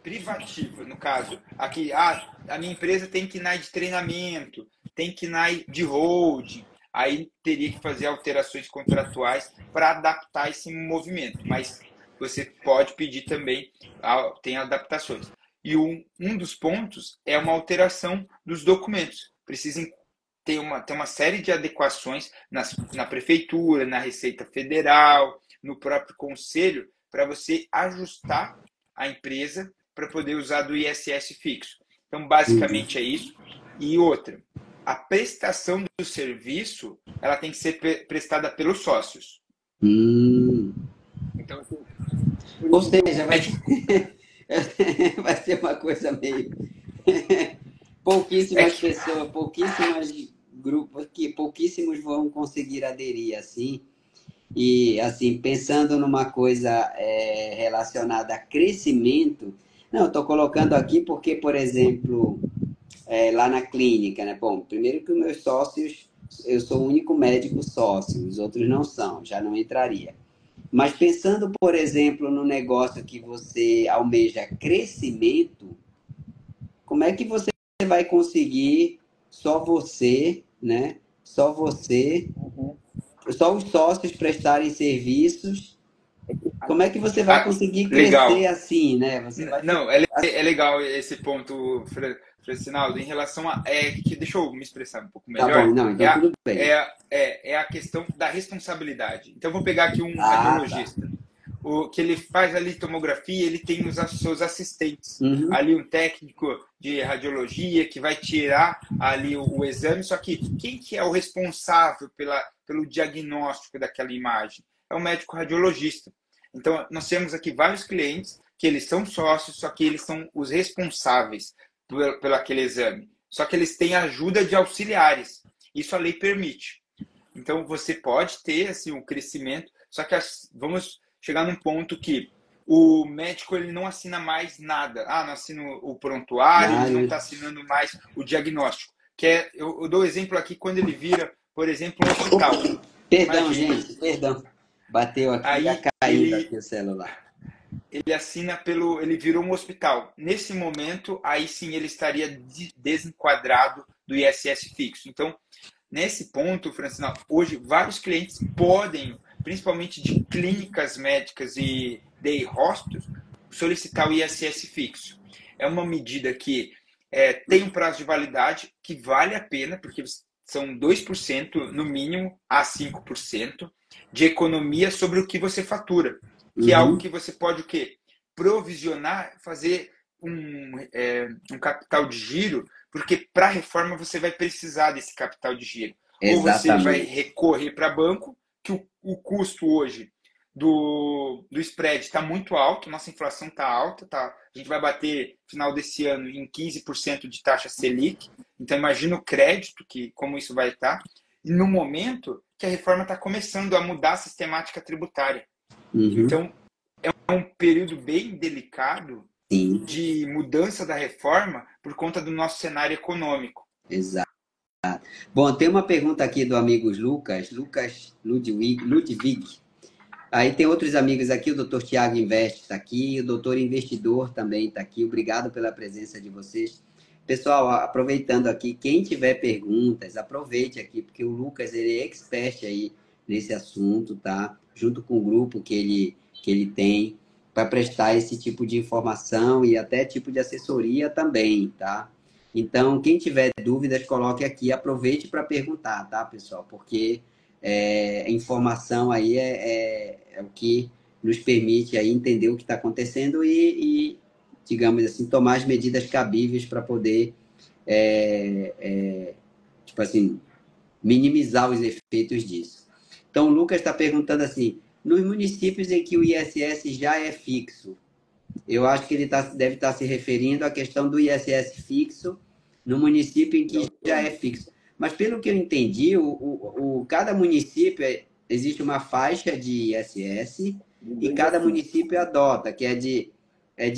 privativa. No caso, aqui, a minha empresa tem KNAI de treinamento, tem KNAI de holding. Aí teria que fazer alterações contratuais para adaptar esse movimento. Mas você pode pedir também, tem adaptações. E um dos pontos é uma alteração dos documentos. Precisam ter uma série de adequações na prefeitura, na Receita Federal, no próprio conselho, para você ajustar a empresa para poder usar do ISS fixo. Então, basicamente é isso. E outra, a prestação do serviço, ela tem que ser prestada pelos sócios. Então, ou seja, vai ser uma coisa meio... pouquíssimas pessoas, pouquíssimos grupos, que pouquíssimos vão conseguir aderir assim. E, assim, pensando numa coisa relacionada a crescimento, não, estou colocando aqui porque, por exemplo, lá na clínica, né? Bom, primeiro que os meus sócios, eu sou o único médico sócio, os outros não são, já não entraria. Mas pensando, por exemplo, no negócio que você almeja crescimento, como é que você vai conseguir só você, né? Só você, só os sócios prestarem serviços? Como é que você vai conseguir crescer assim, né? Você vai... Não, é legal esse ponto, Francinaldo, em relação a... deixa eu me expressar um pouco melhor. Tá bom, não, então tudo bem. É a questão da responsabilidade. Então, vou pegar aqui um radiologista. Tá. Que ele faz ali tomografia, ele tem os seus assistentes. Ali um técnico de radiologia que vai tirar ali o exame, só que quem que é o responsável pelo diagnóstico daquela imagem? É o médico radiologista. Então, nós temos aqui vários clientes que eles são sócios, só que eles são os responsáveis pelo aquele exame. Só que eles têm ajuda de auxiliares. Isso a lei permite. Então, você pode ter assim, um crescimento, só que vamos chegar num ponto que o médico ele não assina mais nada. Não assina o prontuário, ele não está assinando mais o diagnóstico. Eu dou exemplo aqui quando ele vira, por exemplo, um hospital. Perdão, gente, perdão. Bateu aqui e ia cair aqui o celular. Ele assina ele virou um hospital. Nesse momento, aí sim ele estaria desenquadrado do ISS fixo. Então, nesse ponto, Francina, hoje vários clientes podem, principalmente de clínicas médicas e day hospitals, solicitar o ISS fixo. É uma medida que tem um prazo de validade que vale a pena, porque são 2% no mínimo a 5% de economia sobre o que você fatura. Que é algo que você pode o quê? Provisionar, fazer um capital de giro, porque para a reforma você vai precisar desse capital de giro. Exatamente. Ou você vai recorrer para banco, que o custo hoje do spread está muito alto, nossa inflação está alta, a gente vai bater final desse ano em 15% de taxa Selic, então imagina o crédito, como isso vai estar, e no momento que a reforma está começando a mudar a sistemática tributária. Então, é um período bem delicado de mudança da reforma por conta do nosso cenário econômico. Exato. Bom, tem uma pergunta aqui do amigo Lucas Ludwig. Aí tem outros amigos aqui, o doutor Tiago Invest está aqui, o doutor Investidor também está aqui. Obrigado pela presença de vocês. Pessoal, aproveitando aqui, quem tiver perguntas, aproveite aqui, porque o Lucas ele é expert aí nesse assunto, tá? Junto com o grupo que ele tem para prestar esse tipo de informação e até tipo de assessoria também, tá? Então, quem tiver dúvidas, coloque aqui, aproveite para perguntar, tá, pessoal? Porque informação aí é o que nos permite aí entender o que está acontecendo e, digamos assim, tomar as medidas cabíveis para poder, tipo assim, minimizar os efeitos disso. Então, o Lucas está perguntando assim, nos municípios em que o ISS já é fixo, eu acho que ele deve estar se referindo à questão do ISS fixo no município em que já é fixo. Mas, pelo que eu entendi, cada município existe uma faixa de ISS e cada município adota, que é de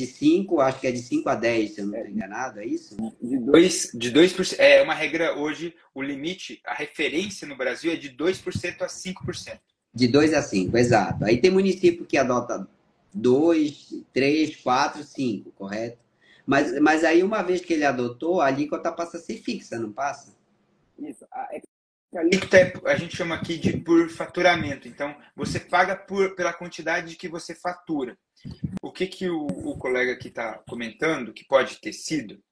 5, acho que é de 5 a 10, se eu não estou enganado, é isso? De 2%. É uma regra hoje, o limite, a referência no Brasil é de 2% a 5%. De 2 a 5, exato. Aí tem município que adota 2, 3, 4, 5, correto? Mas aí, uma vez que ele adotou, a alíquota passa a ser fixa, não passa? Isso. A alíquota a gente chama aqui de por faturamento. Então, você paga pela quantidade que você fatura. O que o colega aqui está comentando, que pode ter sido,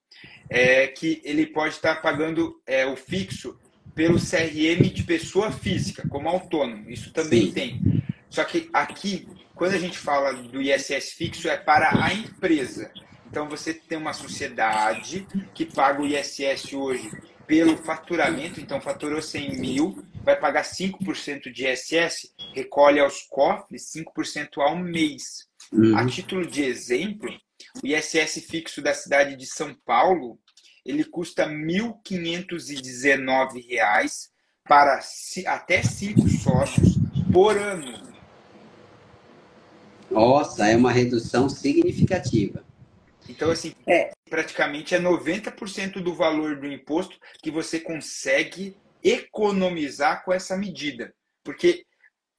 é que ele pode estar pagando o fixo pelo CRM de pessoa física, como autônomo. Isso também tem. Só que aqui, quando a gente fala do ISS fixo, é para a empresa. Então, você tem uma sociedade que paga o ISS hoje pelo faturamento. Então, faturou 100 mil, vai pagar 5% de ISS, recolhe aos cofres 5% ao mês. A título de exemplo, o ISS fixo da cidade de São Paulo, ele custa R$ 1.519 para até 5 sócios por ano. Nossa, é uma redução significativa. Então, assim, praticamente é 90% do valor do imposto que você consegue economizar com essa medida. Porque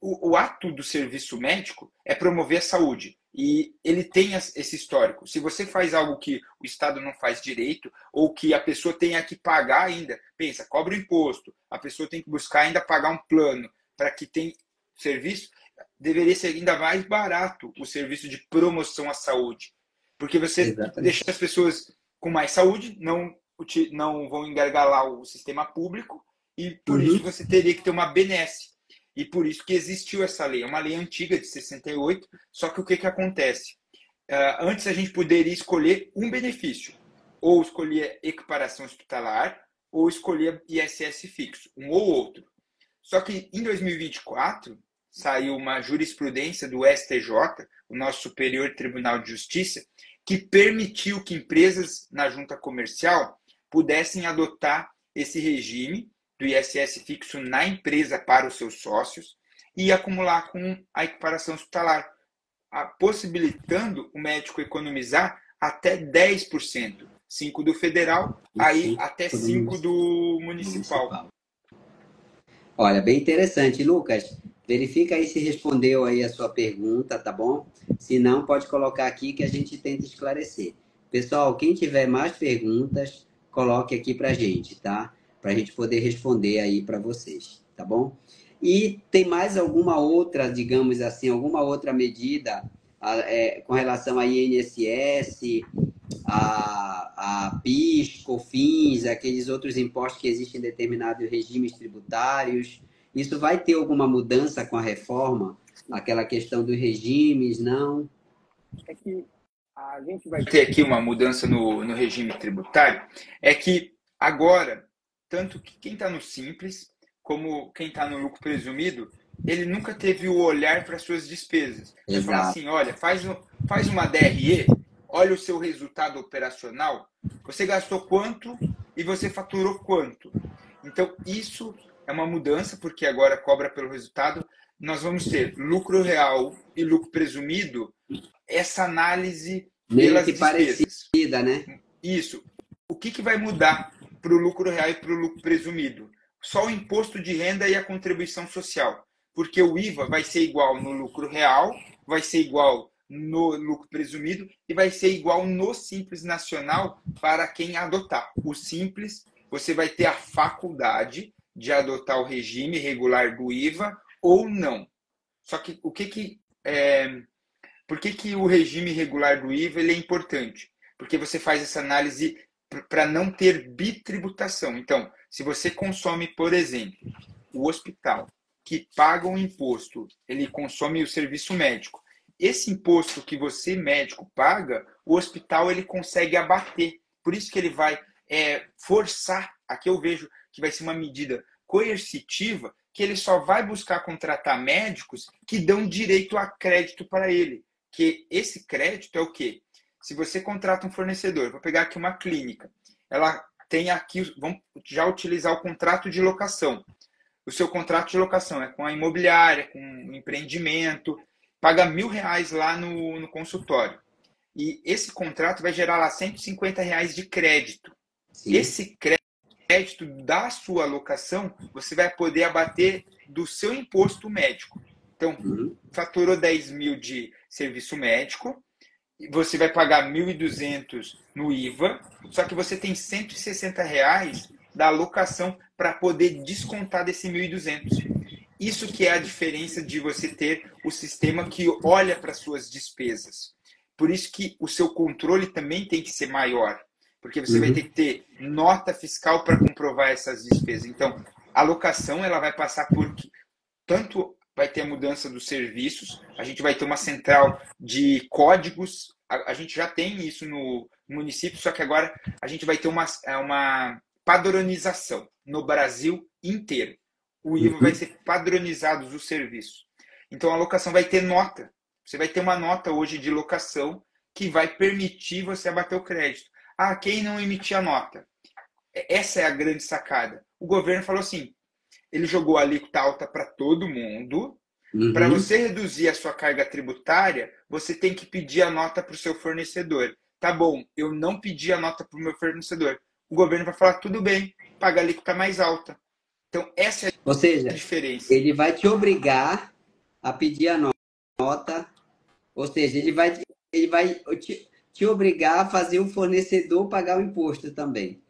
o ato do serviço médico é promover a saúde. E ele tem esse histórico. Se você faz algo que o Estado não faz direito, ou que a pessoa tenha que pagar ainda, pensa, cobra o imposto, a pessoa tem que buscar ainda pagar um plano para que tenha serviço, deveria ser ainda mais barato o serviço de promoção à saúde. Porque você deixa as pessoas com mais saúde, não vão engargalar o sistema público, e por isso você teria que ter uma benesse. E por isso que existiu essa lei. É uma lei antiga, de 68, só que o que acontece? Antes a gente poderia escolher um benefício. Ou escolher equiparação hospitalar, ou escolher ISS fixo, um ou outro. Só que em 2024, saiu uma jurisprudência do STJ, o nosso Superior Tribunal de Justiça, que permitiu que empresas na junta comercial pudessem adotar esse regime do ISS fixo na empresa para os seus sócios e acumular com a equiparação hospitalar, possibilitando o médico economizar até 10%, 5% do federal, aí até 5% do municipal. Olha, bem interessante. Lucas, verifica aí se respondeu aí a sua pergunta, tá bom? Se não, pode colocar aqui que a gente tenta esclarecer. Pessoal, quem tiver mais perguntas, coloque aqui pra gente, tá? Pra gente poder responder aí para vocês, tá bom? E tem mais alguma outra, digamos assim, alguma outra medida com relação a INSS, a PIS, COFINS, aqueles outros impostos que existem em determinados regimes tributários? Isso vai ter alguma mudança com a reforma? Aquela questão dos regimes, não? É que a gente vai ter aqui uma mudança no regime tributário, é que agora, tanto que quem está no Simples, como quem está no lucro presumido, ele nunca teve o olhar para suas despesas. Você fala assim, olha, faz uma DRE, olha o seu resultado operacional, você gastou quanto e você faturou quanto. Então, isso é uma mudança, porque agora cobra pelo resultado. Nós vamos ter lucro real e lucro presumido, essa análise pelas despesas. Parecida, né? Isso. O que vai mudar para o lucro real e para o lucro presumido? Só o imposto de renda e a contribuição social. Porque o IVA vai ser igual no lucro real, vai ser igual no lucro presumido e vai ser igual no Simples Nacional para quem adotar. O Simples, você vai ter a faculdade de adotar o regime regular do IVA ou não. Só que por que o regime regular do IVA ele é importante? Porque você faz essa análise para não ter bitributação. Então, se você consome, por exemplo, o hospital, que paga um imposto, ele consome o serviço médico. Esse imposto que você, médico, paga, o hospital ele consegue abater. Por isso que ele vai forçar, aqui eu vejo que vai ser uma medida coercitiva, que ele só vai buscar contratar médicos que dão direito a crédito para ele. Que esse crédito é o quê? Se você contrata um fornecedor, vou pegar aqui uma clínica, ela tem aqui, vamos já utilizar o contrato de locação. O seu contrato de locação é com a imobiliária, com o empreendimento, paga R$1.000 lá no consultório. E esse contrato vai gerar lá R$150 de crédito. Sim. Esse crédito da sua locação, você vai poder abater do seu imposto médico. Então, faturou 10 mil de serviço médico, você vai pagar 1.200 no IVA, só que você tem R$160 da alocação para poder descontar desse 1.200. Isso que é a diferença de você ter o sistema que olha para suas despesas. Por isso que o seu controle também tem que ser maior, porque você vai ter que ter nota fiscal para comprovar essas despesas. Então, a alocação ela vai passar por tanto vai ter a mudança dos serviços, a gente vai ter uma central de códigos, a gente já tem isso no município, só que agora a gente vai ter uma padronização no Brasil inteiro. O IVA vai ser padronizado dos serviços. Então a locação vai ter nota. Você vai ter uma nota hoje de locação que vai permitir você abater o crédito. Ah, quem não emitir a nota? Essa é a grande sacada. O governo falou assim, ele jogou a alíquota alta para todo mundo. Para você reduzir a sua carga tributária, você tem que pedir a nota para o seu fornecedor. Tá bom, eu não pedi a nota para o meu fornecedor. O governo vai falar, tudo bem, paga a alíquota mais alta. Então, essa é a diferença. Ele vai te obrigar a pedir a nota, ou seja, ele vai te obrigar a fazer o fornecedor pagar o imposto também.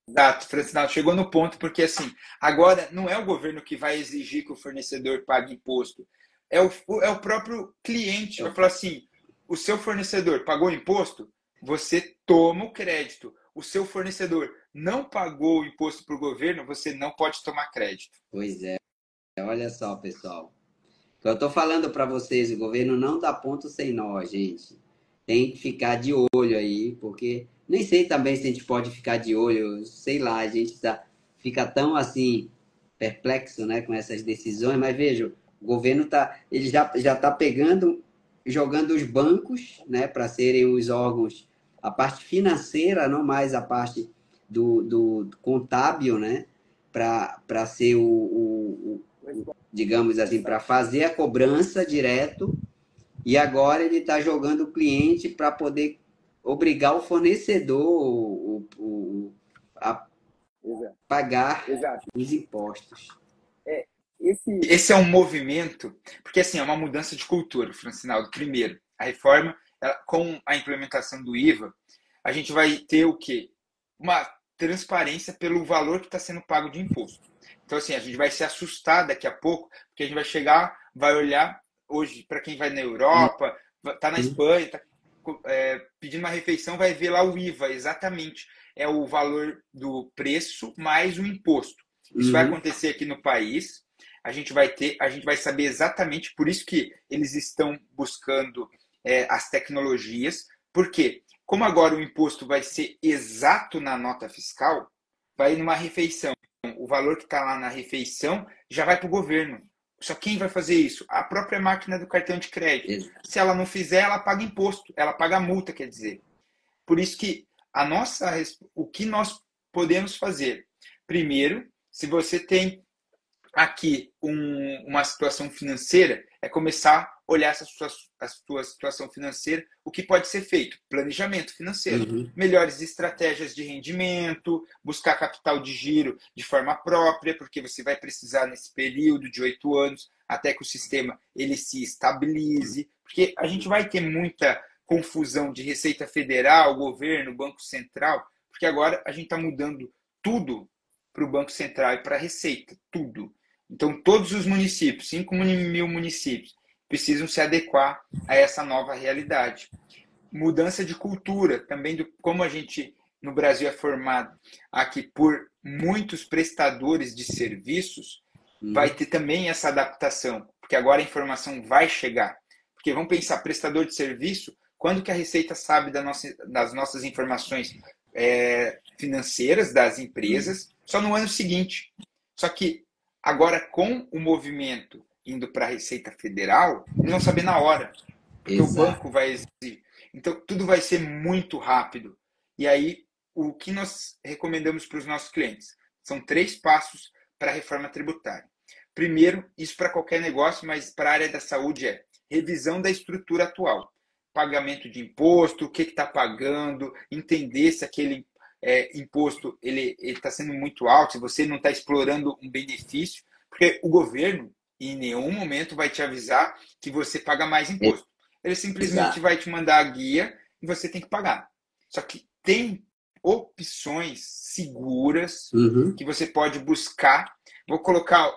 Exato, Francinaldo, chegou no ponto, porque assim, agora não é o governo que vai exigir que o fornecedor pague imposto, é o próprio cliente. Vai falar assim, o seu fornecedor pagou imposto, você toma o crédito. O seu fornecedor não pagou o imposto para o governo, você não pode tomar crédito. Pois é, olha só, pessoal. Eu estou falando para vocês, o governo não dá ponto sem nó, gente. Tem que ficar de olho aí, porque nem sei também se a gente pode ficar de olho, sei lá, a gente fica tão assim, perplexo, né, com essas decisões, mas veja, o governo ele já está pegando, jogando os bancos, né, para serem os órgãos, a parte financeira, não mais a parte do contábil, né, para ser digamos assim, para fazer a cobrança direto, e agora ele está jogando o cliente para poder obrigar o fornecedor a pagar os impostos. Esse é um movimento, porque assim, é uma mudança de cultura, Francinaldo. Primeiro, a reforma, com a implementação do IVA, a gente vai ter o quê? Uma transparência pelo valor que está sendo pago de imposto. Então, assim, a gente vai se assustar daqui a pouco, porque a gente vai chegar, vai olhar, hoje, para quem vai na Europa, está na Espanha, está pedindo uma refeição, vai ver lá o IVA, exatamente. É o valor do preço mais o imposto. Isso vai acontecer aqui no país. A gente vai saber exatamente, por isso que eles estão buscando as tecnologias, porque como agora o imposto vai ser exato na nota fiscal, vai numa refeição, o valor que está lá na refeição já vai para o governo. Só quem vai fazer isso? A própria máquina do cartão de crédito. Se ela não fizer, ela paga imposto, ela paga multa, quer dizer. Por isso que o que nós podemos fazer? Primeiro, se você tem aqui uma situação financeira, é começar a olhar a sua situação financeira, o que pode ser feito? Planejamento financeiro, melhores estratégias de rendimento, buscar capital de giro de forma própria, porque você vai precisar nesse período de 8 anos, até que o sistema ele se estabilize, porque a gente vai ter muita confusão de Receita Federal, governo, Banco Central, porque agora a gente está mudando tudo para o Banco Central e para a Receita, tudo. Então, todos os municípios, 5.000 municípios, precisam se adequar a essa nova realidade. Mudança de cultura, também como a gente no Brasil é formado aqui por muitos prestadores de serviços, vai ter também essa adaptação, porque agora a informação vai chegar. Porque vamos pensar, prestador de serviço, quando que a Receita sabe das nossas informações financeiras das empresas? Só no ano seguinte. Só que agora, com o movimento indo para a Receita Federal, eles vão saber na hora. Porque o banco vai exigir. Então, tudo vai ser muito rápido. E aí, o que nós recomendamos para os nossos clientes? São 3 passos para a reforma tributária. Primeiro, isso para qualquer negócio, mas para a área da saúde é revisão da estrutura atual. Pagamento de imposto, o que está pagando, entender se aquele imposto ele está sendo muito alto, se você não está explorando um benefício, porque o governo em nenhum momento vai te avisar que você paga mais imposto. Ele simplesmente vai te mandar a guia e você tem que pagar. Só que tem opções seguras que você pode buscar. Vou colocar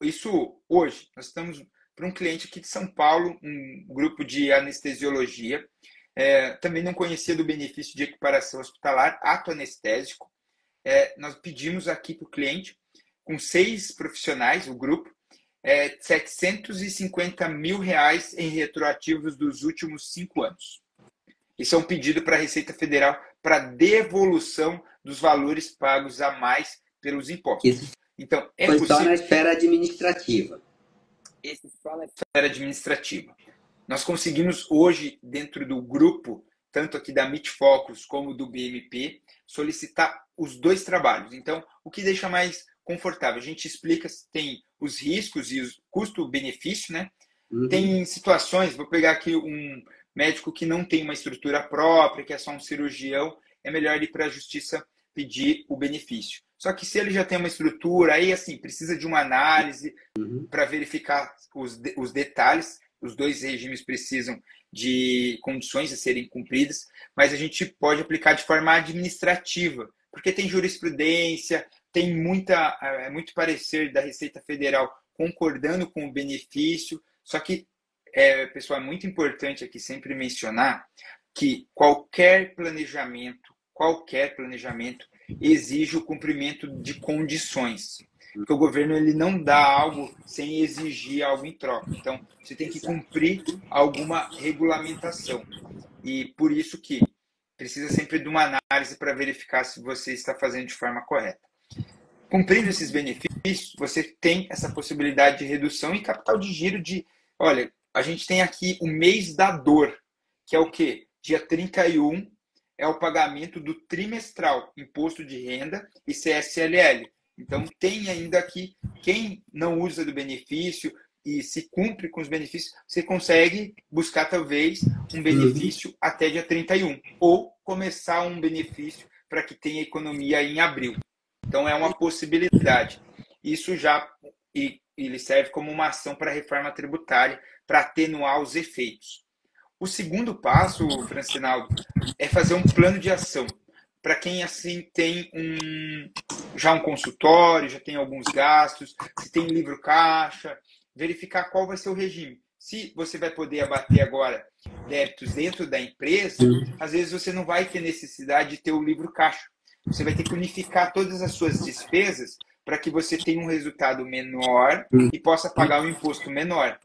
isso hoje. Nós estamos para um cliente aqui de São Paulo, um grupo de anestesiologia. Também não conhecia do benefício de equiparação hospitalar, ato anestésico. Nós pedimos aqui para o cliente, com 6 profissionais, o grupo, R$750 mil em retroativos dos últimos 5 anos. Isso é um pedido para a Receita Federal para devolução dos valores pagos a mais pelos impostos. Isso então, foi possível... só na esfera administrativa. Esse só na esfera administrativa. Nós conseguimos hoje, dentro do grupo, tanto aqui da MIT-Focus como do BMP, solicitar os 2 trabalhos. Então, o que deixa mais confortável? A gente explica se tem os riscos e os custo-benefício, né? Tem situações, vou pegar aqui um médico que não tem uma estrutura própria, que é só um cirurgião, é melhor ir para a justiça pedir o benefício. Só que se ele já tem uma estrutura, aí assim, precisa de uma análise para verificar os detalhes. Os 2 regimes precisam de condições a serem cumpridas, mas a gente pode aplicar de forma administrativa, porque tem jurisprudência, tem muito parecer da Receita Federal concordando com o benefício. Só que, pessoal, é muito importante aqui sempre mencionar que qualquer planejamento exige o cumprimento de condições. Porque o governo ele não dá algo sem exigir algo em troca. Então, você tem que cumprir alguma regulamentação. E por isso que precisa sempre de uma análise para verificar se você está fazendo de forma correta. cumprindo esses benefícios, você tem essa possibilidade de redução e capital de giro de, olha, a gente tem aqui o mês da dor, que é o quê? Dia 31 é o pagamento do trimestral, imposto de renda e CSLL. Então, tem ainda aqui, quem não usa do benefício e se cumpre com os benefícios, você consegue buscar talvez um benefício até dia 31, ou começar um benefício para que tenha economia em abril. Então, é uma possibilidade. Isso já ele serve como uma ação para a reforma tributária, para atenuar os efeitos. O segundo passo, Francinaldo, é fazer um plano de ação. Para quem assim tem já um consultório, já tem alguns gastos, se tem livro caixa, verificar qual vai ser o regime. Se você vai poder abater agora débitos dentro da empresa, às vezes você não vai ter necessidade de ter o livro caixa. Você vai ter que unificar todas as suas despesas para que você tenha um resultado menor e possa pagar um imposto menor.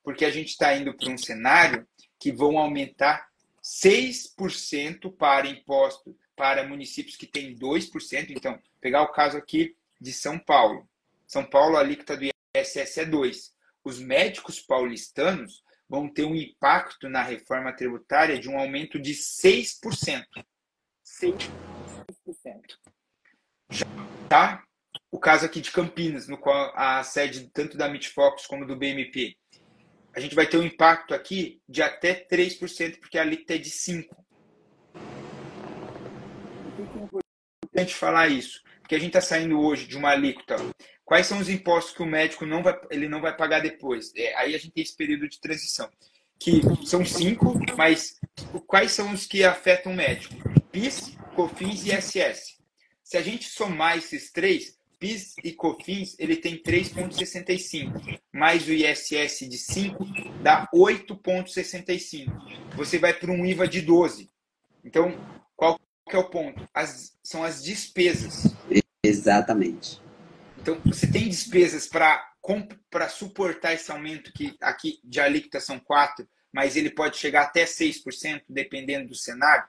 Porque a gente está indo para um cenário que vão aumentar 6% para imposto para municípios que têm 2%. Então, pegar o caso aqui de São Paulo. São Paulo, a alíquota do ISS é 2%. Os médicos paulistanos vão ter um impacto na reforma tributária de um aumento de 6%. 6%. Já o caso aqui de Campinas, no qual a sede tanto da MITFOX como do BMP, a gente vai ter um impacto aqui de até 3%, porque a alíquota é de 5%. Por que é importante falar isso? Porque a gente está saindo hoje de uma alíquota. Quais são os impostos que o médico não vai pagar depois? Aí a gente tem esse período de transição, que são 5, mas quais são os que afetam o médico? PIS, COFINS e ISS. Se a gente somar esses três, PIS e COFINS, ele tem 3,65, mais o ISS de 5 dá 8,65. Você vai para um IVA de 12. Então, qual que é o ponto? São as despesas. Exatamente. Então, você tem despesas para suportar esse aumento, que aqui de alíquota são 4%, mas ele pode chegar até 6%, dependendo do cenário.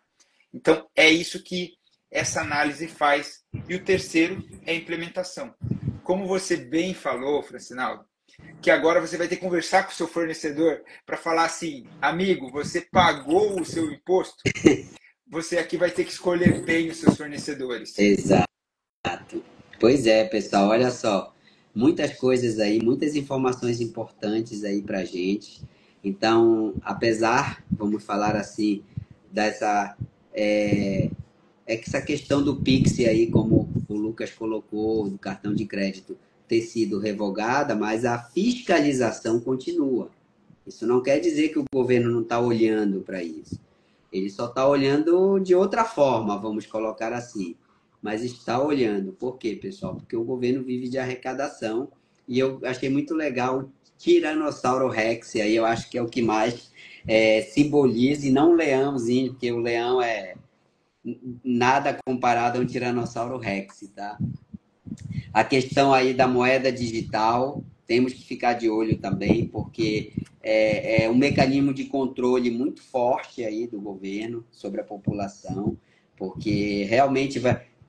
Então, é isso que essa análise faz. E o terceiro é a implementação. Como você bem falou, Francinaldo, que agora você vai ter que conversar com o seu fornecedor para falar assim, amigo, você pagou o seu imposto? Você aqui vai ter que escolher bem os seus fornecedores. Exato. Pois é, pessoal, olha só. Muitas coisas aí, muitas informações importantes aí pra gente. Então, apesar, vamos falar assim, dessa essa questão do Pix aí, como o Lucas colocou, do cartão de crédito ter sido revogada, mas a fiscalização continua. Isso não quer dizer que o governo não está olhando para isso. Ele só está olhando de outra forma, vamos colocar assim. Mas está olhando. Por quê, pessoal? Porque o governo vive de arrecadação. E eu achei muito legal o Tiranossauro Rex. Aí eu acho que é o que mais simboliza, e não o leãozinho, porque o leão é nada comparado a um Tiranossauro Rex, tá? A questão aí da moeda digital, temos que ficar de olho também, porque é um mecanismo de controle muito forte aí do governo sobre a população, porque realmente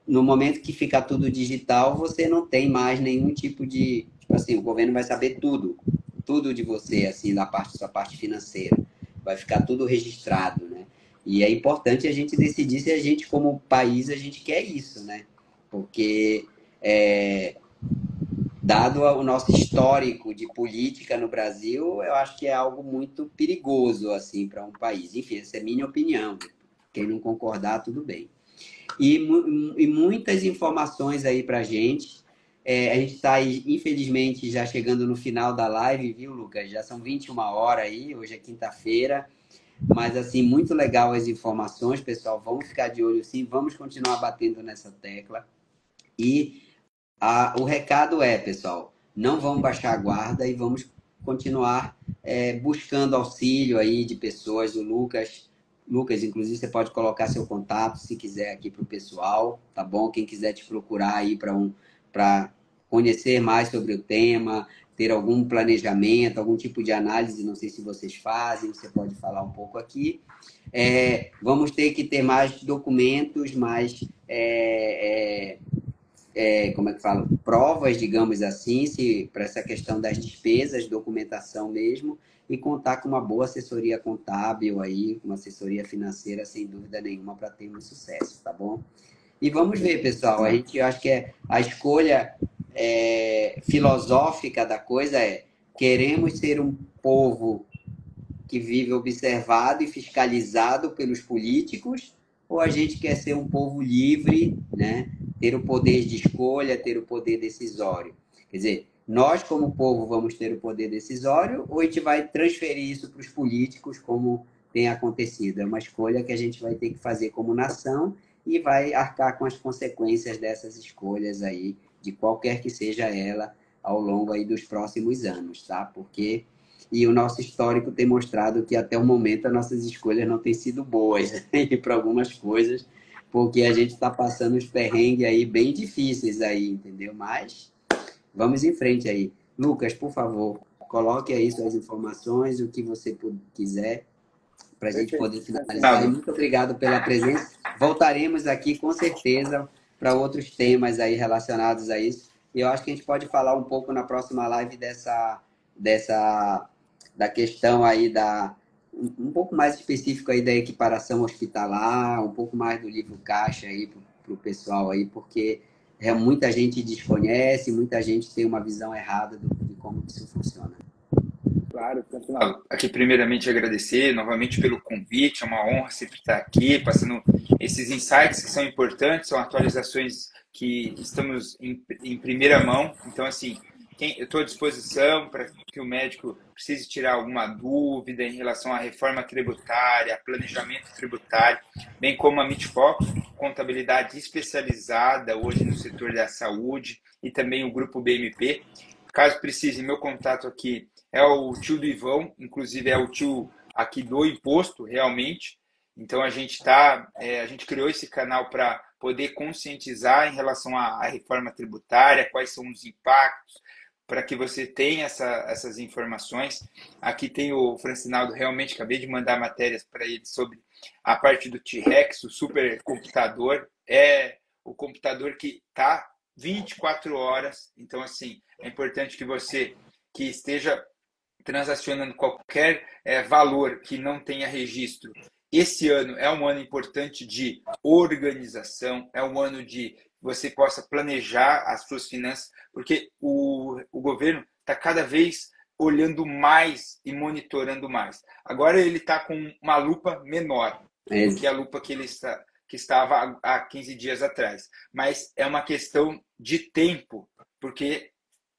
no momento que fica tudo digital, você não tem mais nenhum tipo de, tipo assim, o governo vai saber tudo de você, assim, sua parte financeira, vai ficar tudo registrado, né? E é importante a gente decidir se a gente, como país, a gente quer isso, né? Porque dado o nosso histórico de política no Brasil, eu acho que é algo muito perigoso assim para um país. Enfim, essa é a minha opinião. Quem não concordar, tudo bem. E muitas informações aí para a gente. A gente está, infelizmente, já chegando no final da live, viu, Lucas? Já são 21 horas aí, hoje é quinta-feira. Mas, assim, muito legal as informações, pessoal. Vamos ficar de olho, sim. Vamos continuar batendo nessa tecla. E o recado é, pessoal, não vamos baixar a guarda e vamos continuar buscando auxílio aí de pessoas. O Lucas, inclusive, você pode colocar seu contato, se quiser, aqui para o pessoal, tá bom? Quem quiser te procurar aí para conhecer mais sobre o tema, ter algum planejamento, algum tipo de análise, não sei se vocês fazem, você pode falar um pouco aqui. Vamos ter que ter mais documentos, mais como é que fala, provas, digamos assim, se para essa questão das despesas, documentação mesmo, e contar com uma boa assessoria contábil aí, uma assessoria financeira, sem dúvida nenhuma, para ter um sucesso, tá bom? E vamos ver, pessoal, eu acho que a escolha filosófica da coisa é: queremos ser um povo que vive observado e fiscalizado pelos políticos, ou a gente quer ser um povo livre, né? Ter o poder de escolha, ter o poder decisório? Quer dizer, nós como povo vamos ter o poder decisório, ou a gente vai transferir isso para os políticos, como tem acontecido? É uma escolha que a gente vai ter que fazer como nação e vai arcar com as consequências dessas escolhas aí, de qualquer que seja ela, ao longo aí dos próximos anos, tá? Porque e o nosso histórico tem mostrado que até o momento as nossas escolhas não têm sido boas, né? Para algumas coisas, porque a gente está passando uns perrengues aí bem difíceis aí, entendeu? Mas vamos em frente aí. Lucas, por favor, coloque aí suas informações, o que você quiser, para a gente poder finalizar. E muito obrigado pela presença. Voltaremos aqui com certeza para outros temas aí relacionados a isso. E eu acho que a gente pode falar um pouco na próxima live dessa da questão aí um pouco mais específico aí da equiparação hospitalar, um pouco mais do livro caixa aí para o pessoal aí, porque muita gente desconhece, muita gente tem uma visão errada de como isso funciona. Claro, aqui primeiramente agradecer novamente pelo convite, é uma honra sempre estar aqui, passando esses insights que são importantes, são atualizações que estamos em primeira mão, então assim, eu estou à disposição para que o médico precise tirar alguma dúvida em relação à reforma tributária, planejamento tributário, bem como a Mitfox, contabilidade especializada hoje no setor da saúde e também o grupo BMP. Caso precise, meu contato aqui é o tio do Ivão, inclusive é o tio aqui do imposto, realmente. Então a gente a gente criou esse canal para poder conscientizar em relação à reforma tributária, quais são os impactos, para que você tenha essas informações. Aqui tem o Francinaldo, realmente acabei de mandar matérias para ele sobre a parte do T-Rex, o supercomputador. É o computador que está 24 horas. Então, assim, é importante que você que esteja transacionando qualquer valor que não tenha registro. Esse ano é um ano importante de organização, é um ano de você possa planejar as suas finanças, porque o governo está cada vez olhando mais e monitorando mais. Agora ele está com uma lupa menor do que a lupa que estava há 15 dias atrás. Mas é uma questão de tempo, porque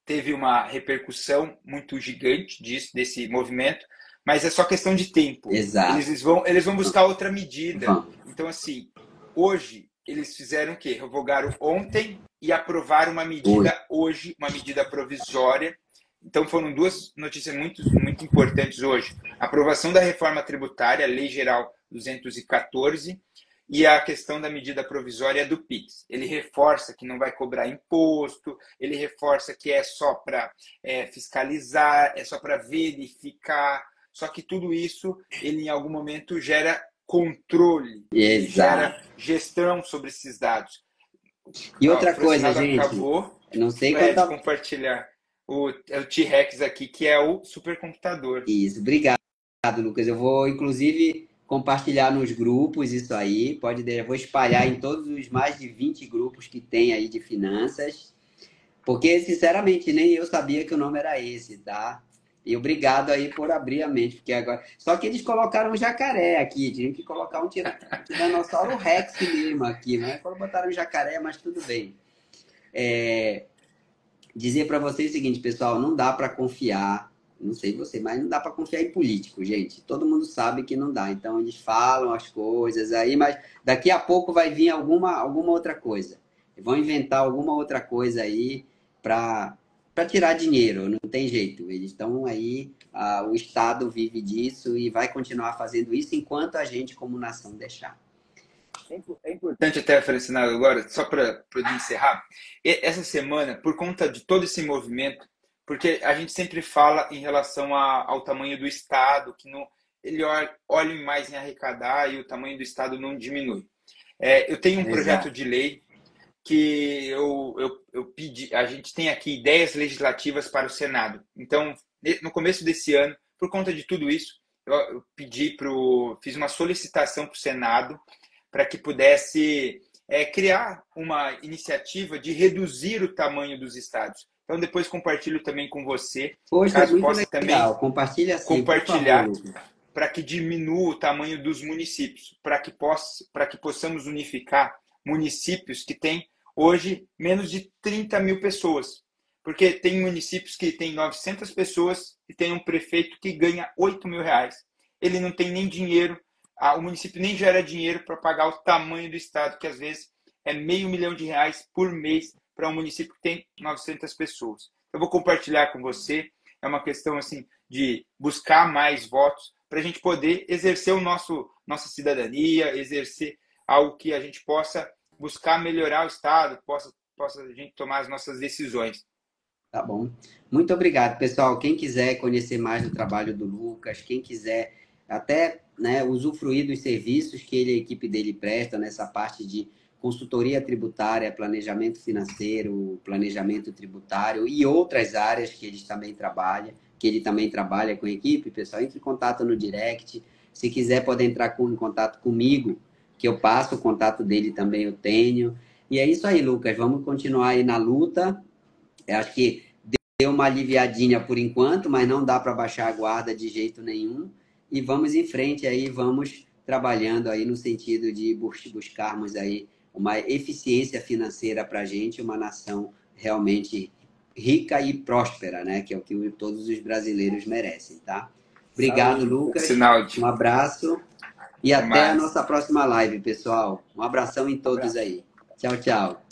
teve uma repercussão muito gigante desse movimento, mas é só questão de tempo. Exato. Eles vão buscar outra medida. Então, assim, hoje eles fizeram o quê? Revogaram ontem e aprovaram uma medida hoje, uma medida provisória. Então, foram duas notícias muito importantes hoje. A aprovação da reforma tributária, Lei Geral 214, e a questão da medida provisória do PIX. Ele reforça que não vai cobrar imposto, ele reforça que é só para fiscalizar, é só para verificar, só que tudo isso, ele em algum momento gera controle, gera gestão sobre esses dados. E outra coisa, gente, acabou não sei de compartilhar o T-Rex aqui, que é o supercomputador. Isso, obrigado, Lucas. Eu vou, inclusive, compartilhar nos grupos isso aí. Eu vou espalhar em todos os mais de 20 grupos que tem aí de finanças. Porque, sinceramente, nem eu sabia que o nome era esse, tá? E obrigado aí por abrir a mente, porque agora. Só que eles colocaram um jacaré aqui, tinham que colocar um Tiranossauro Rex mesmo aqui, né? Botaram um jacaré, mas tudo bem. Dizer para vocês o seguinte, pessoal, não dá para confiar, não sei você, mas não dá para confiar em político, gente. Todo mundo sabe que não dá. Então eles falam as coisas aí, mas daqui a pouco vai vir alguma outra coisa. Vão inventar alguma outra coisa aí para tirar dinheiro, não tem jeito. Eles estão aí, o Estado vive disso e vai continuar fazendo isso enquanto a gente, como nação, deixar. É importante até, Francinado, agora, só para encerrar, essa semana, por conta de todo esse movimento, porque a gente sempre fala em relação ao tamanho do Estado, que ele olha mais em arrecadar e o tamanho do Estado não diminui. Eu tenho um projeto de lei que eu pedi, a gente tem aqui ideias legislativas para o Senado. Então, no começo desse ano, por conta de tudo isso, eu fiz uma solicitação para o Senado para que pudesse criar uma iniciativa de reduzir o tamanho dos estados. Então, depois compartilho também com você, Poxa, caso muito possa também legal. Compartilha sim, por favor, compartilhar Lucas. para que diminua o tamanho dos municípios, para que possamos unificar municípios que têm hoje menos de 30 mil pessoas. Porque tem municípios que têm 900 pessoas e tem um prefeito que ganha 8 mil reais. Ele não tem nem dinheiro, o município nem gera dinheiro para pagar o tamanho do estado, que às vezes é R$ 500.000 por mês para um município que tem 900 pessoas. Eu vou compartilhar com você, é uma questão assim de buscar mais votos para a gente poder exercer nossa cidadania, exercer algo que a gente possa buscar melhorar o estado, possa a gente tomar as nossas decisões. Tá bom. Muito obrigado, pessoal. Quem quiser conhecer mais do trabalho do Lucas, quem quiser até, né, usufruir dos serviços que ele e a equipe dele presta nessa parte de consultoria tributária, planejamento financeiro, planejamento tributário e outras áreas que ele também trabalha com a equipe, pessoal, entre em contato no direct. Se quiser, pode entrar em contato comigo, que eu passo o contato dele também, eu tenho. E é isso aí, Lucas. Vamos continuar aí na luta. Eu acho que deu uma aliviadinha por enquanto, mas não dá para baixar a guarda de jeito nenhum. E vamos em frente aí, vamos trabalhando aí no sentido de buscarmos aí uma eficiência financeira para a gente, uma nação realmente rica e próspera, né? Que é o que todos os brasileiros merecem, tá? Obrigado, Lucas. Sinaldi. Um abraço e até a nossa próxima live, pessoal. Um abração em todos aí. Tchau, tchau.